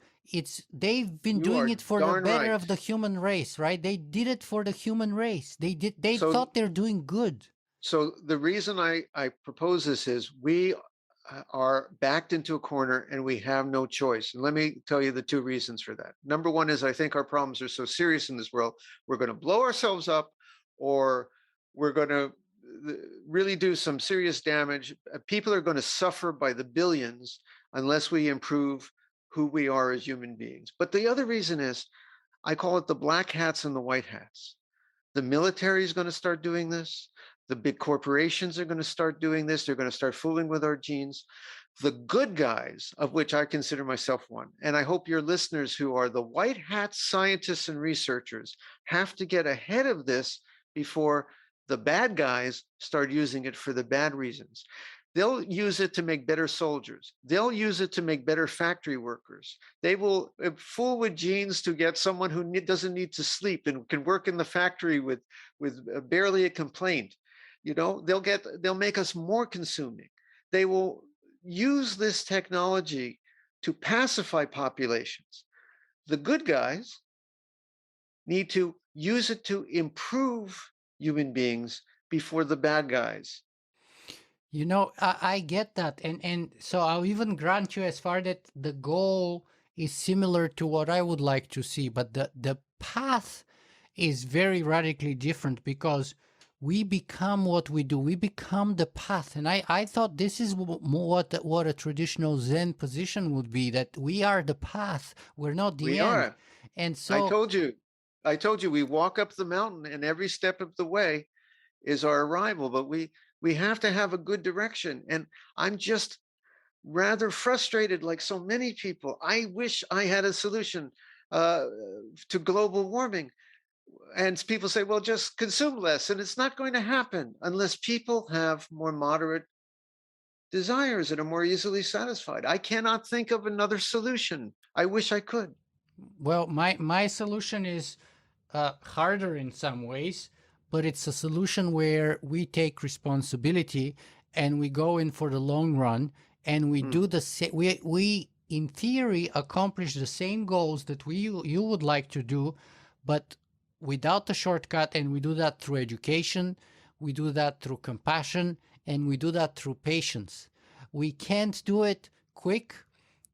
they've been You doing are it for the darn better right. of the human race, right? They did it for the human race. They So, thought they're doing good. so the reason I propose this is we are backed into a corner and we have no choice. And let me tell you the 2 reasons for that. Number one is I think our problems are so serious in this world, we're going to blow ourselves up, or we're going to really do some serious damage. People are going to suffer by the billions unless we improve who we are as human beings. But the other reason is I call it the black hats and the white hats. The military is going to start doing this. The big corporations are going to start doing this. They're going to start fooling with our genes. The good guys, of which I consider myself one, and I hope your listeners who are the white hat scientists and researchers have to get ahead of this before the bad guys start using it for the bad reasons. They'll use it to make better soldiers. They'll use it to make better factory workers. They will fool with genes to get someone who doesn't need to sleep and can work in the factory with barely a complaint. They'll make us more consuming. They will use this technology to pacify populations. The good guys need to use it to improve human beings before the bad guys. I get that, and so I'll even grant you as far that the goal is similar to what I would like to see, but the path is very radically different, because we become what we do. We become the path, and I thought this is what a traditional Zen position would be, that we are the path. We're not the We end, are. and I so told you. I told you we walk up the mountain and every step of the way is our arrival, but we have to have a good direction. And I'm just rather frustrated, like so many people. I wish I had a solution uh, to global warming. And people say, well, just consume less. And it's not going to happen unless people have more moderate desires and are more easily satisfied. I cannot think of another solution. I wish I could. Well, my solution is harder in some ways, but it's a solution where we take responsibility and we go in for the long run, and we do the same. We in theory accomplish the same goals that you would like to do, but without the shortcut. And we do that through education, we do that through compassion, and we do that through patience. We can't do it quick.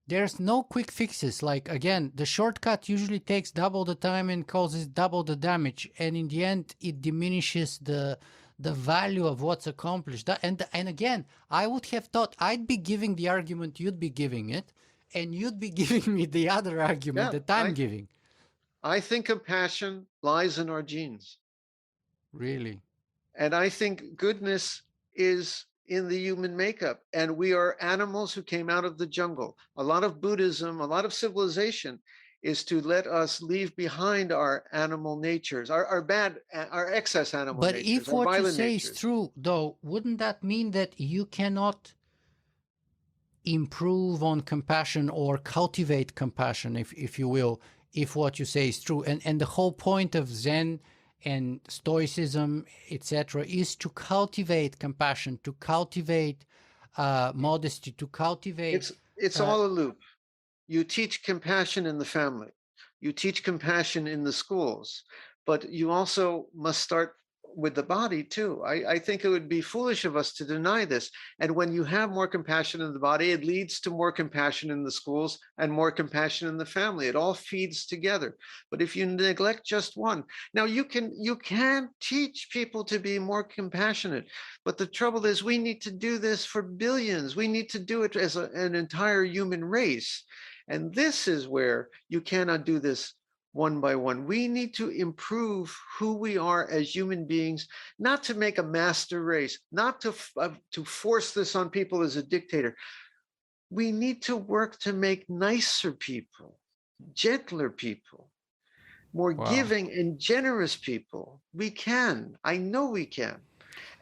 There's no quick fixes. Like, again, the shortcut usually takes double the time and causes double the damage, and in the end it diminishes the value of what's accomplished. And again, I would have thought I'd be giving the argument, you'd be giving it, and you'd be giving me the other argument Yeah, that I'm giving. I think compassion lies in our genes. Really. And I think goodness is in the human makeup. And we are animals who came out of the jungle. A lot of Buddhism, a lot of civilization is to let us leave behind our animal natures, our bad, our excess animal But natures, if our what you violent say is natures. true, though, wouldn't that mean that you cannot improve on compassion or cultivate compassion, if you will, if what you say is true? And the whole point of Zen and Stoicism, etc., is to cultivate compassion, to cultivate modesty, to cultivate. It's Uh, all a loop. You teach compassion in the family, you teach compassion in the schools, but you also must start with the body too. I think it would be foolish of us to deny this. And when you have more compassion in the body, it leads to more compassion in the schools and more compassion in the family. It all feeds together. But if you neglect just one, now you can teach people to be more compassionate. But the trouble is we need to do this for billions. We need to do it as an entire human race. And this is where you cannot do this one by one. We need to improve who we are as human beings, not to make a master race, not to force this on people as a dictator. We need to work to make nicer people, gentler people, more wow. giving and generous people. We can. I know we can.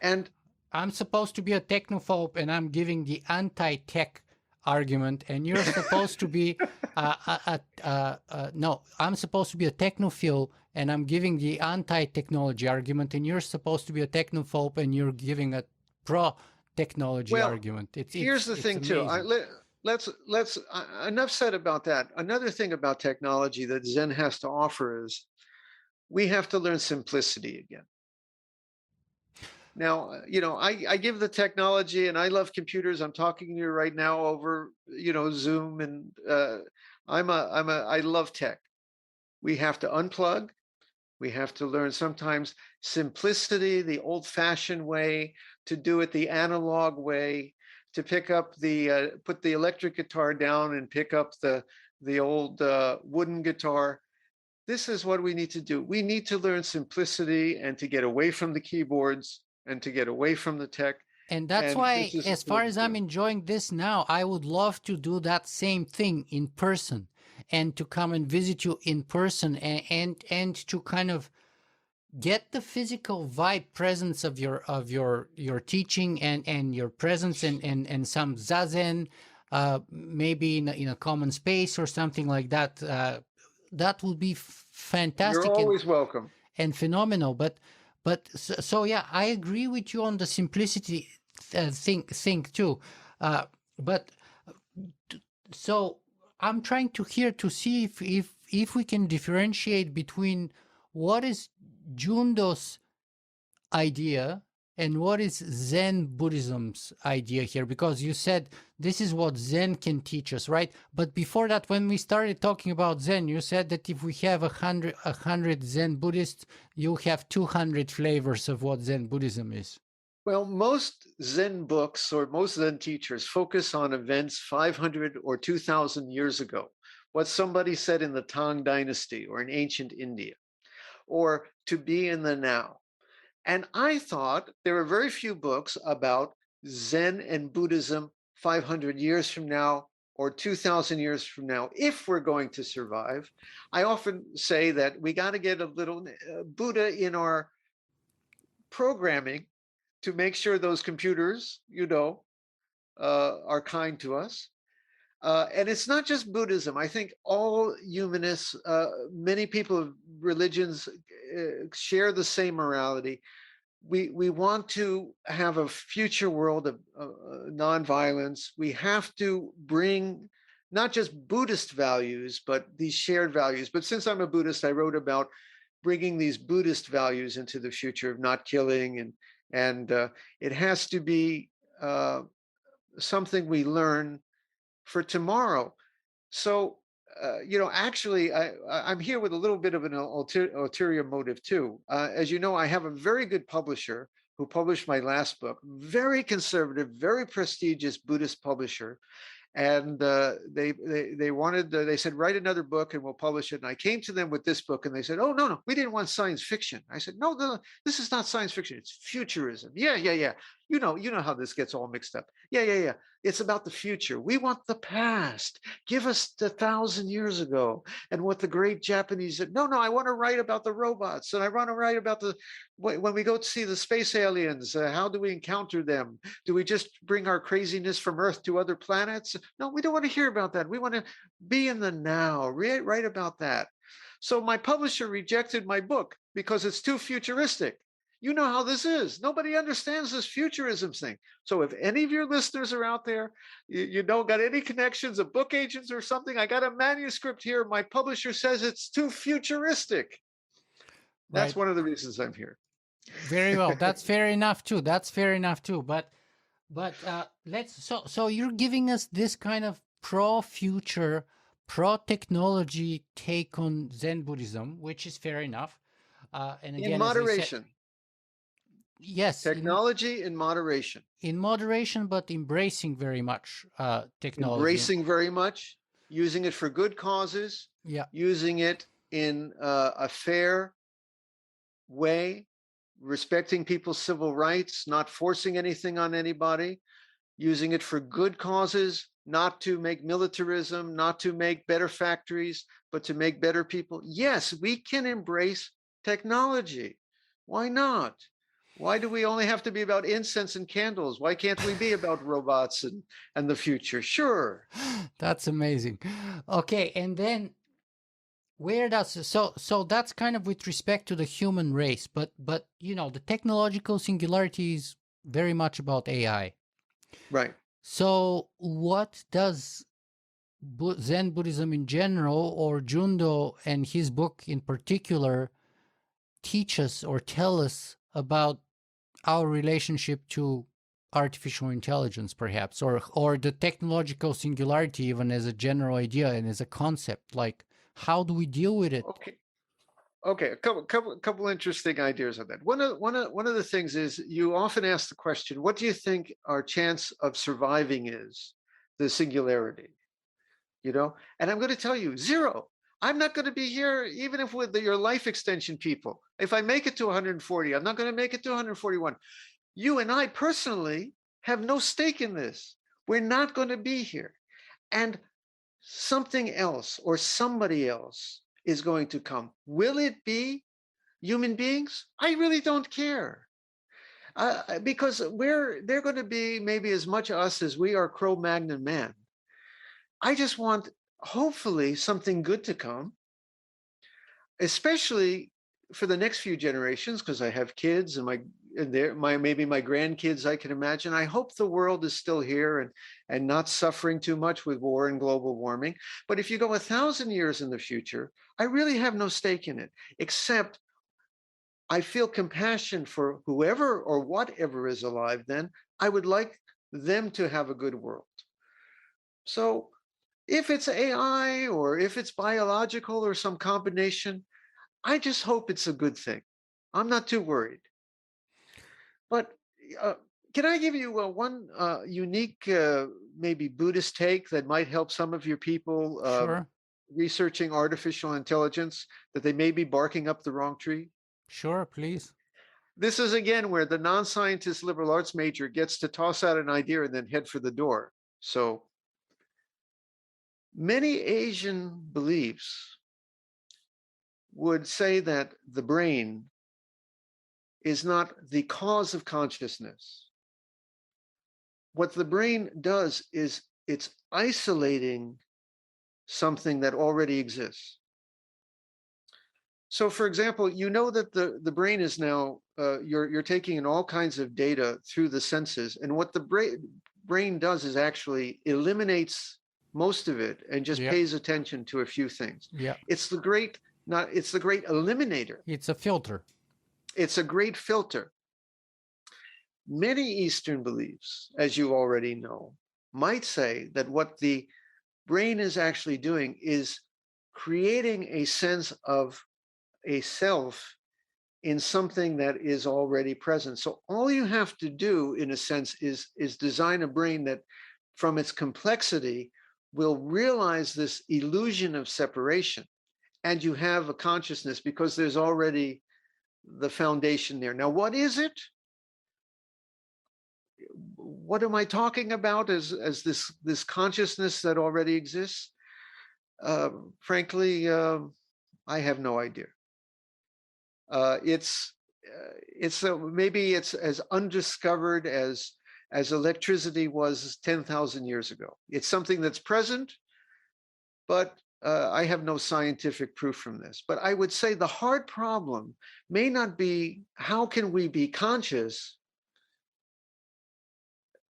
And I'm supposed to be a technophobe, and I'm giving the anti-tech argument, and you're supposed to be no, I'm supposed to be a technophile, and I'm giving the anti-technology argument, and you're supposed to be a technophobe, and you're giving a pro-technology well, argument. here's the It's thing too. amazing. Let's enough said about that. Another thing about technology that Zen has to offer is we have to learn simplicity again. Now, I give the technology and I love computers. I'm talking to you right now over, Zoom, and I love tech. We have to unplug. We have to learn sometimes simplicity, the old-fashioned way, to do it the analog way, to pick up put the electric guitar down and pick up the old wooden guitar. This is what we need to do. We need to learn simplicity and to get away from the keyboards and to get away from the tech. And that's And why, this is as what far we as I'm do. enjoying this now, I would love to do that same thing in person, and to come and visit you in person, and to kind of get the physical vibe presence of your teaching, and your presence, and some zazen, maybe in a common space or something like that. That would be You're fantastic always welcome. and phenomenal. But so yeah, I agree with you on the simplicity thing too. But so I'm trying to here to see if we can differentiate between what is Jundo's idea and what is Zen Buddhism's idea here, because you said this is what Zen can teach us, right? But before that, when we started talking about Zen, you said that if we have a hundred Zen Buddhists, you have 200 flavors of what Zen Buddhism is. Well, most Zen books or most Zen teachers focus on events 500 or 2,000 years ago, what somebody said in the Tang Dynasty or in ancient India, or to be in the now. And I thought there were very few books about Zen and Buddhism 500 years from now or 2,000 years from now, if we're going to survive. I often say that we got to get a little Buddha in our programming to make sure those computers, are kind to us. And it's not just Buddhism. I think all humanists, many people of religions share the same morality. We want to have a future world of nonviolence. We have to bring not just Buddhist values, but these shared values. But since I'm a Buddhist, I wrote about bringing these Buddhist values into the future of not killing, and it has to be something we learn for tomorrow. So, actually, I'm here with a little bit of an ulterior motive too. As you know, I have a very good publisher who published my last book, very conservative, very prestigious Buddhist publisher. And they wanted, they said, write another book and we'll publish it. And I came to them with this book and they said, oh, no, we didn't want science fiction. I said, no, this is not science fiction. It's futurism. Yeah. You know how this gets all mixed up. Yeah. It's about the future. We want the past. Give us the 1,000 years ago. And what the great Japanese said, no, I want to write about the robots. And I want to write about when we go to see the space aliens, how do we encounter them? Do we just bring our craziness from Earth to other planets? No, we don't want to hear about that. We want to be in the now, write about that. So my publisher rejected my book because it's too futuristic. You know how this is. Nobody understands this futurism thing. So if any of your listeners are out there, you don't got any connections of book agents or something, I got a manuscript here. My publisher says it's too futuristic. That's one of the reasons I'm here. Very well. That's fair enough too. But so you're giving us this kind of pro-future, pro-technology take on Zen Buddhism, which is fair enough. And again, in moderation. Yes. Technology in moderation. In moderation, but embracing very much technology. Embracing very much, using it for good causes. Yeah. Using it in a fair way, respecting people's civil rights, not forcing anything on anybody, using it for good causes, not to make militarism, not to make better factories, but to make better people. Yes, we can embrace technology. Why not? Why do we only have to be about incense and candles? Why can't we be about robots and the future? Sure. That's amazing. Okay, and then where does so that's kind of with respect to the human race, but the technological singularity is very much about AI. Right. So what does Zen Buddhism in general, or Jundo and his book in particular, teach us or tell us about our relationship to artificial intelligence, perhaps, or the technological singularity, even as a general idea and as a concept? Like, how do we deal with it? Okay. A couple interesting ideas on that. One of the things is, you often ask the question, what do you think our chance of surviving is, the singularity? And I'm going to tell you, 0. I'm not going to be here, even if with your life extension people. If I make it to 140, I'm not going to make it to 141. You and I personally have no stake in this. We're not going to be here. And something else or somebody else is going to come. Will it be human beings? I really don't care. Because they're going to be maybe as much us as we are Cro-Magnon man. I just want, hopefully, something good to come, especially for the next few generations, because I have kids and maybe my grandkids, I can imagine. I hope the world is still here and not suffering too much with war and global warming. But if you go 1,000 years in the future, I really have no stake in it, except I feel compassion for whoever or whatever is alive then. I would like them to have a good world. So if it's AI or if it's biological or some combination, I just hope it's a good thing. I'm not too worried. But can I give you one unique, maybe Buddhist take that might help some of your people Sure. researching artificial intelligence, that they may be barking up the wrong tree? Sure, please. This is, again, where the non-scientist liberal arts major gets to toss out an idea and then head for the door. So many Asian beliefs would say that the brain is not the cause of consciousness. What the brain does is it's isolating something that already exists. So, for example, you know that the brain is now, you're taking in all kinds of data through the senses, and what the brain does is actually eliminates most of it and just Yep. pays attention to a few things. Yeah. It's the great, not it's the great eliminator. It's a filter. It's a great filter. Many Eastern beliefs, as you already know, might say that what the brain is actually doing is creating a sense of a self in something that is already present. So all you have to do, in a sense, is design a brain that, from its complexity, will realize this illusion of separation, and you have a consciousness because there's already the foundation there. Now, what is it? What am I talking about as this consciousness that already exists? Frankly, I have no idea. It's maybe it's as undiscovered as electricity was 10,000 years ago. It's something that's present, but I have no scientific proof from this. But I would say the hard problem may not be how can we be conscious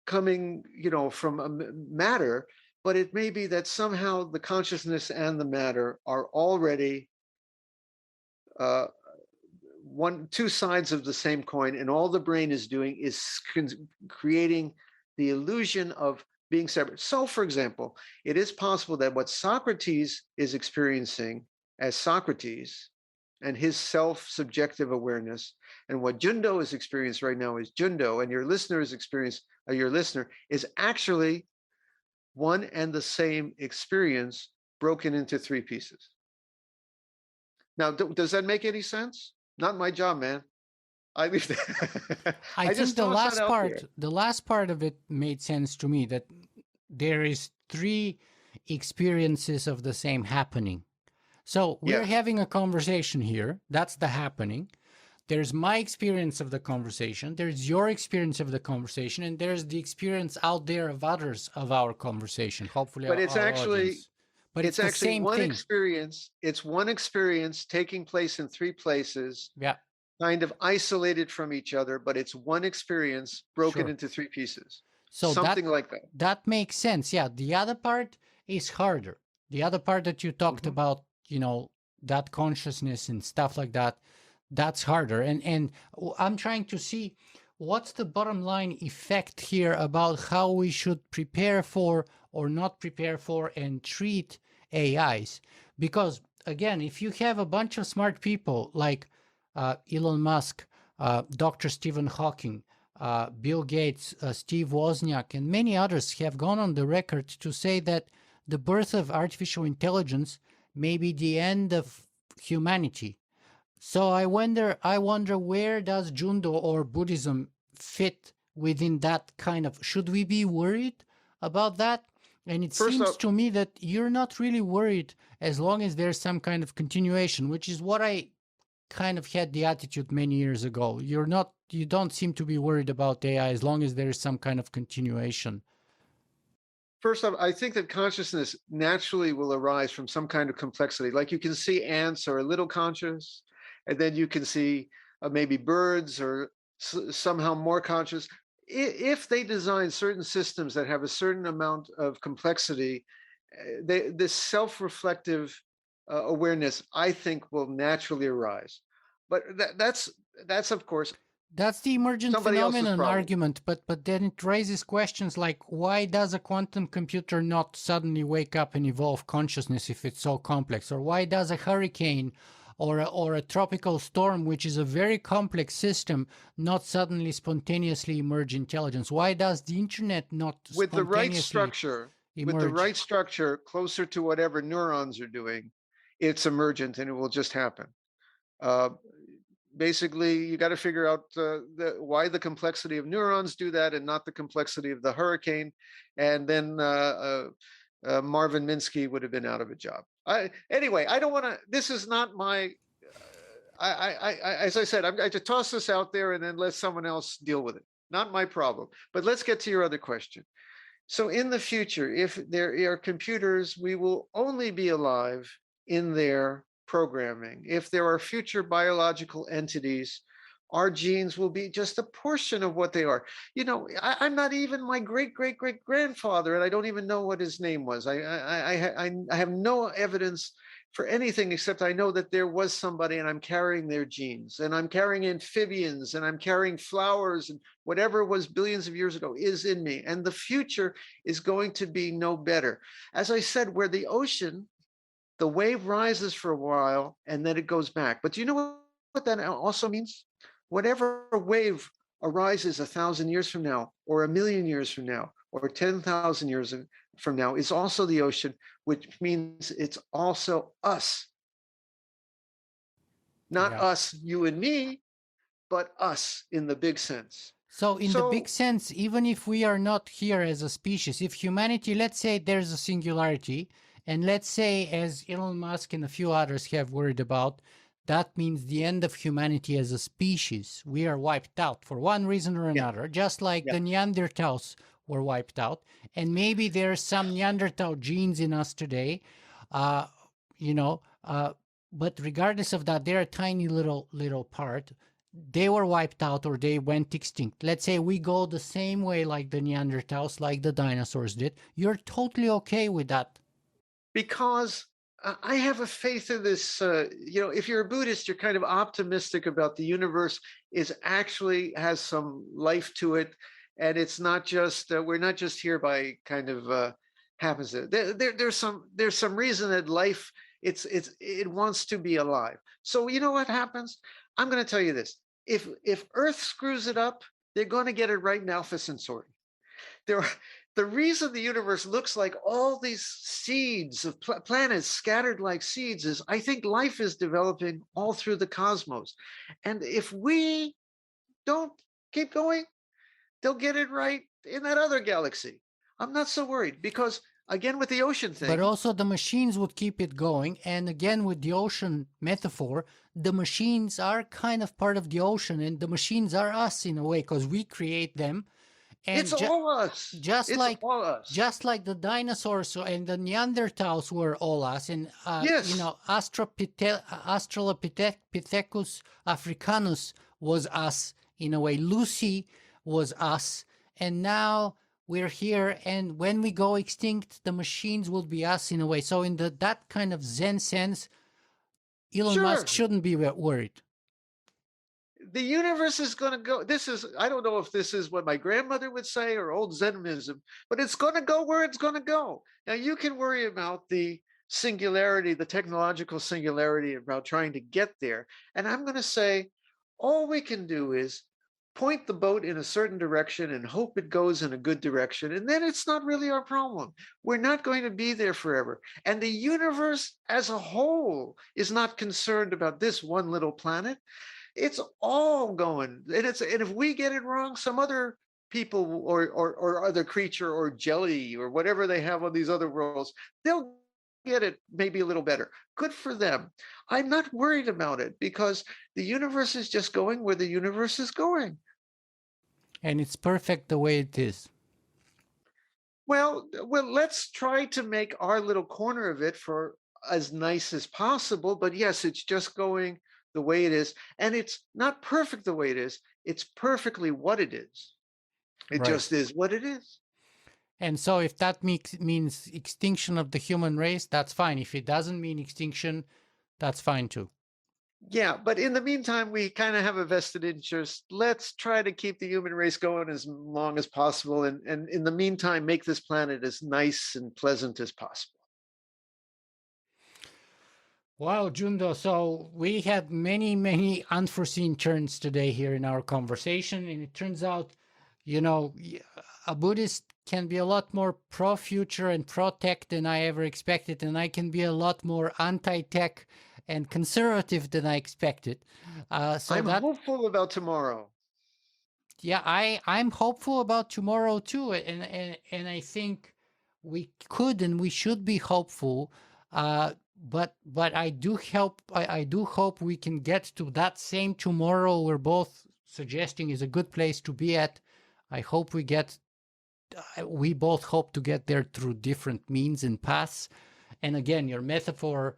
coming, from matter, but it may be that somehow the consciousness and the matter are already two sides of the same coin, and all the brain is doing is creating the illusion of being separate. So, for example, it is possible that what Socrates is experiencing as Socrates and his self-subjective awareness, and what Jundo is experiencing right now is Jundo, and your listener is actually one and the same experience broken into three pieces. Now, does that make any sense? Not my job, man. I leave that. I think just the toss that last out part, there. the last part of it made sense to me, that there is three experiences of the same happening. So we're Yes. having a conversation here. That's the happening. There's my experience of the conversation. There's your experience of the conversation, and there's the experience out there of others of our conversation. Hopefully, But our audience. But it's it's the actually same one thing. experience. It's one experience taking place in three places, Yeah, kind of isolated from each other, but it's one experience broken sure. into three pieces. So Something like that. that makes sense. Yeah, the other part is harder. The other part that you talked about, that consciousness and stuff like that, that's harder. And I'm trying to see what's the bottom line effect here about how we should prepare for or not prepare for and treat AIs. Because again, if you have a bunch of smart people like Elon Musk, Dr. Stephen Hawking, Bill Gates, Steve Wozniak, and many others have gone on the record to say that the birth of artificial intelligence may be the end of humanity. So I wonder where does Jundo or Buddhism fit within that kind of, should we be worried about that? And it First seems off, to me that you're not really worried as long as there's some kind of continuation, which is what I kind of had the attitude many years ago. You don't seem to be worried about AI as long as there is some kind of continuation. I think that consciousness naturally will arise from some kind of complexity. Like you can see ants are a little conscious, and then you can see maybe birds are somehow more conscious. If they design certain systems that have a certain amount of complexity, this self-reflective awareness, I think, will naturally arise. But that's of course That's the emergent somebody else's phenomenon problem. argument, but then it raises questions like, why does a quantum computer not suddenly wake up and evolve consciousness if it's so complex? Or why does a hurricane or a tropical storm, which is a very complex system, not suddenly spontaneously emerge intelligence? Why does the internet not With the right spontaneously structure, emerge? closer to whatever neurons are doing, it's emergent and it will just happen. Uh, basically you got to figure out why the complexity of neurons do that and not the complexity of the hurricane. And then Marvin Minsky would have been out of a job. Anyway, I don't want to. This is not my. As I said, I just toss this out there and then let someone else deal with it. Not my problem. But let's get to your other question. So in the future, if there are computers, we will only be alive in their programming. If there are future biological entities, our genes will be just a portion of what they are. I'm not even my great grandfather, and I don't even know what his name was. I have no evidence for anything except I know that there was somebody, and I'm carrying their genes, and I'm carrying amphibians, and I'm carrying flowers, and whatever was billions of years ago is in me. And the future is going to be no better. As I said, where the ocean, the wave rises for a while and then it goes back. But do you know what that also means? Whatever wave arises 1,000 years from now, or 1,000,000 years from now, or 10,000 years from now is also the ocean, which means it's also us. Not us, you and me, but us in the big sense. So in the big sense, even if we are not here as a species, if humanity, let's say there's a singularity, and let's say, as Elon Musk and a few others have worried about, that means the end of humanity as a species. We are wiped out for one reason or another, just like the Neanderthals were wiped out. And maybe there's some Neanderthal genes in us today, but regardless of that, they're a tiny little part. They were wiped out or they went extinct. Let's say we go the same way like the Neanderthals, like the dinosaurs did. You're totally okay with that? Because I have a faith in this. If you're a Buddhist, you're kind of optimistic about the universe has some life to it, and it's not just we're not just here by kind of happens. There's some reason that life it wants to be alive. So you know what happens? I'm going to tell you this: if Earth screws it up, they're going to get it right in Alpha Centauri. The reason the universe looks like all these seeds of planets scattered like seeds is I think life is developing all through the cosmos. And if we don't keep going, they'll get it right in that other galaxy. I'm not so worried because, again, with the ocean thing. But also the machines would keep it going. And again, with the ocean metaphor, the machines are kind of part of the ocean and the machines are us in a way because we create them. And it's all us. Just like the dinosaurs and the Neanderthals were all us, and Australopithecus africanus was us in a way. Lucy was us, and now we're here. And when we go extinct, the machines will be us in a way. So in that kind of Zen sense, Elon Musk shouldn't be worried. The universe is going to go. I don't know if this is what my grandmother would say or old Zenmism, but it's going to go where it's going to go. Now, you can worry about the singularity, the technological singularity, about trying to get there. And I'm going to say, all we can do is point the boat in a certain direction and hope it goes in a good direction. And then it's not really our problem. We're not going to be there forever. And the universe as a whole is not concerned about this one little planet. It's all going, and if we get it wrong, some other people or other creature or jelly or whatever they have on these other worlds, they'll get it maybe a little better. Good for them. I'm not worried about it because the universe is just going where the universe is going. And it's perfect the way it is. Well, let's try to make our little corner of it for as nice as possible. But yes, it's just going the way it is, and it's not perfect the way it is. It's perfectly what it is. It just is what it is. And so if that means extinction of the human race, that's fine. If it doesn't mean extinction, that's fine too. Yeah, but in the meantime, we kind of have a vested interest. Let's try to keep the human race going as long as possible, and in the meantime, make this planet as nice and pleasant as possible. Wow, Jundo. So we had many unforeseen turns today here in our conversation. And it turns out, a Buddhist can be a lot more pro-future and pro-tech than I ever expected. And I can be a lot more anti-tech and conservative than I expected. So I'm that, hopeful about tomorrow. yeah, I'm hopeful about tomorrow too, and I think we could and we should be hopeful. But I do hope we can get to that same tomorrow we're both suggesting is a good place to be at. I hope we both hope to get there through different means and paths. And again, your metaphor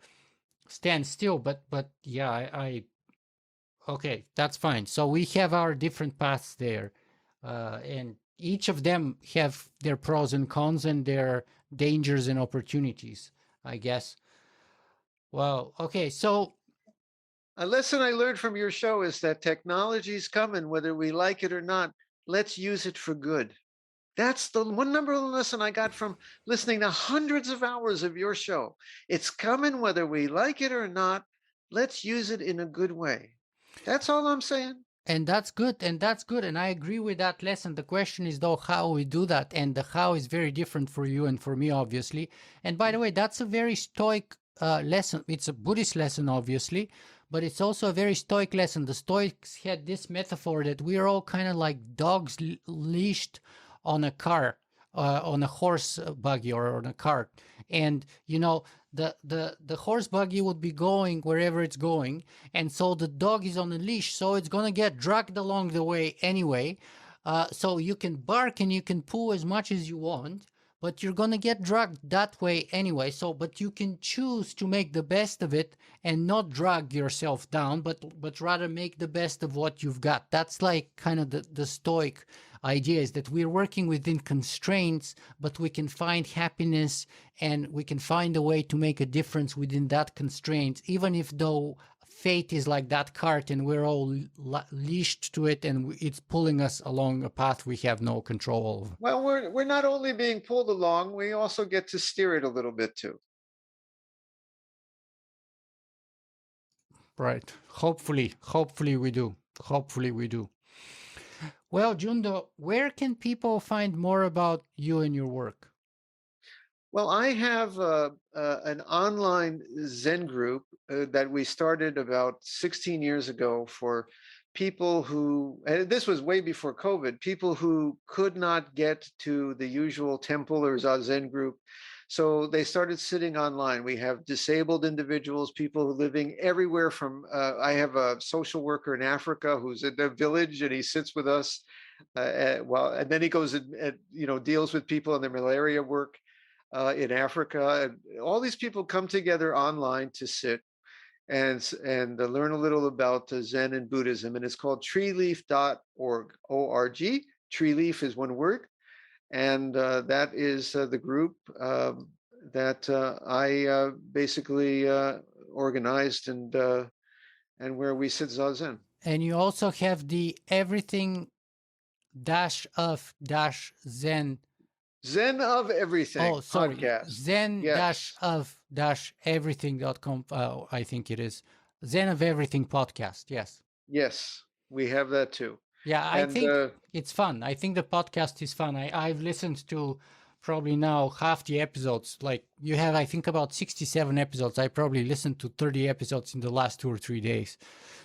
stands still, but yeah, okay, that's fine. So we have our different paths there, and each of them have their pros and cons and their dangers and opportunities, I guess. Well, okay, so A lesson I learned from your show is that technology's coming, whether we like it or not. Let's use it for good. That's the one number one lesson I got from listening to hundreds of hours of your show. It's coming whether we like it or not. Let's use it in a good way. That's all I'm saying. and that's good, and I agree with that lesson. The question is though how we do that, and the how is very different for you and for me, obviously. And by the way, that's a very stoic lesson. It's a Buddhist lesson, obviously, but it's also a very stoic lesson. The Stoics had this metaphor that we are all kind of like dogs leashed on a car, on a horse buggy or on a cart, and the horse buggy would be going wherever it's going, and so the dog is on a leash, so it's going to get dragged along the way anyway. So you can bark and you can pull as much as you want, but you're going to get dragged that way anyway. So but you can choose to make the best of it and not drag yourself down, but rather make the best of what you've got. That's like kind of the stoic idea, is that we're working within constraints, but we can find happiness and we can find a way to make a difference within that constraint, even if though fate is like that cart and we're all leashed to it and it's pulling us along a path we have no control over. Well, we're not only being pulled along, we also get to steer it a little bit too. Right. Hopefully we do. Hopefully we do. Well, Jundo, where can people find more about you and your work? Well, I have an online Zen group that we started about 16 years ago for people who, and this was way before COVID, people who could not get to the usual temple or Zazen group. So they started sitting online. We have disabled individuals, people living everywhere from, I have a social worker in Africa who's in a village and he sits with us. And then he goes and deals with people in their malaria work in Africa. And all these people come together online to sit and learn a little about Zen and Buddhism. And it's called treeleaf.org. O-R-G. Treeleaf is one word. And that is the group that I basically organized and where we sit Zazen. And you also have the everything of Zen. Zen of Everything Oh, sorry. podcast. Zen Yes. of everything.com. I think it is. Zen of Everything podcast. Yes. Yes, we have that too. Yeah, I And think it's fun. I think the podcast is fun. I've listened to probably now half the episodes. Like you have, I think, about 67 episodes. I probably listened to 30 episodes in the last 2 or 3 days.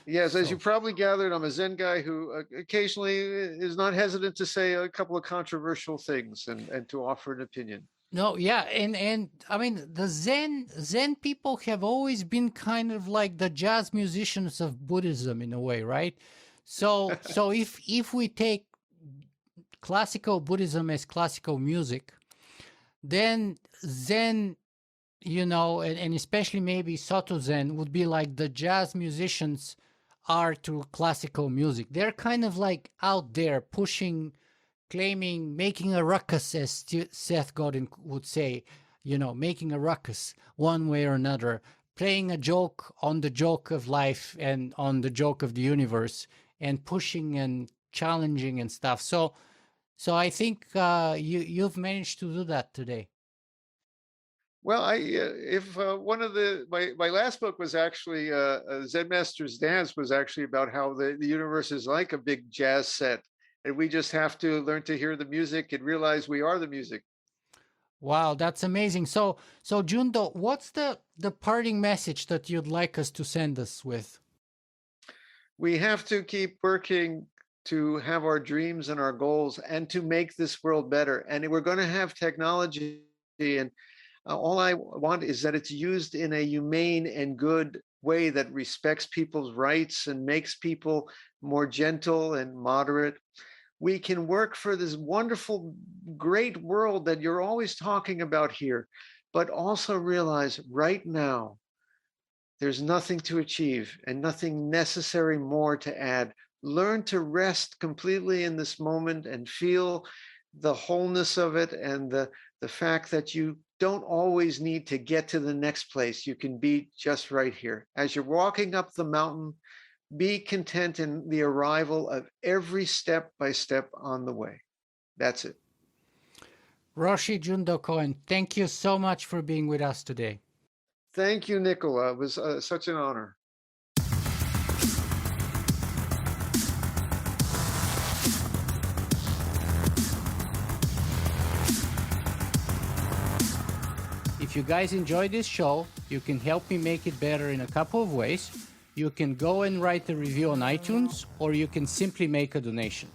yes, as So- you probably gathered, I'm a Zen guy who occasionally is not hesitant to say a couple of controversial things and to offer an opinion. No, yeah, and I mean the Zen people have always been kind of like the jazz musicians of Buddhism in a way, right? So if we take classical Buddhism as classical music, then Zen, and especially maybe Soto Zen would be like the jazz musicians are to classical music. They're kind of like out there pushing, claiming, making a ruckus, as Seth Godin would say, making a ruckus one way or another, playing a joke on the joke of life and on the joke of the universe, and pushing and challenging and stuff. So I think you've managed to do that today. Well, if one of my last book was actually Zen Master's Dance was actually about how the universe is like a big jazz set, and we just have to learn to hear the music and realize we are the music. Wow, that's amazing. So Jundo, what's the parting message that you'd like us to send us with? We have to keep working to have our dreams and our goals and to make this world better. And we're going to have technology, and all I want is that it's used in a humane and good way that respects people's rights and makes people more gentle and moderate. We can work for this wonderful, great world that you're always talking about here, but also realize right now there's nothing to achieve and nothing necessary more to add. Learn to rest completely in this moment and feel the wholeness of it, and the fact that you don't always need to get to the next place. You can be just right here. As you're walking up the mountain, be content in the arrival of every step by step on the way. That's it. Roshi Jundo Cohen, thank you so much for being with us today. Thank you, Nicola. It was such an honor. If you guys enjoyed this show, you can help me make it better in a couple of ways. You can go and write a review on iTunes, or you can simply make a donation.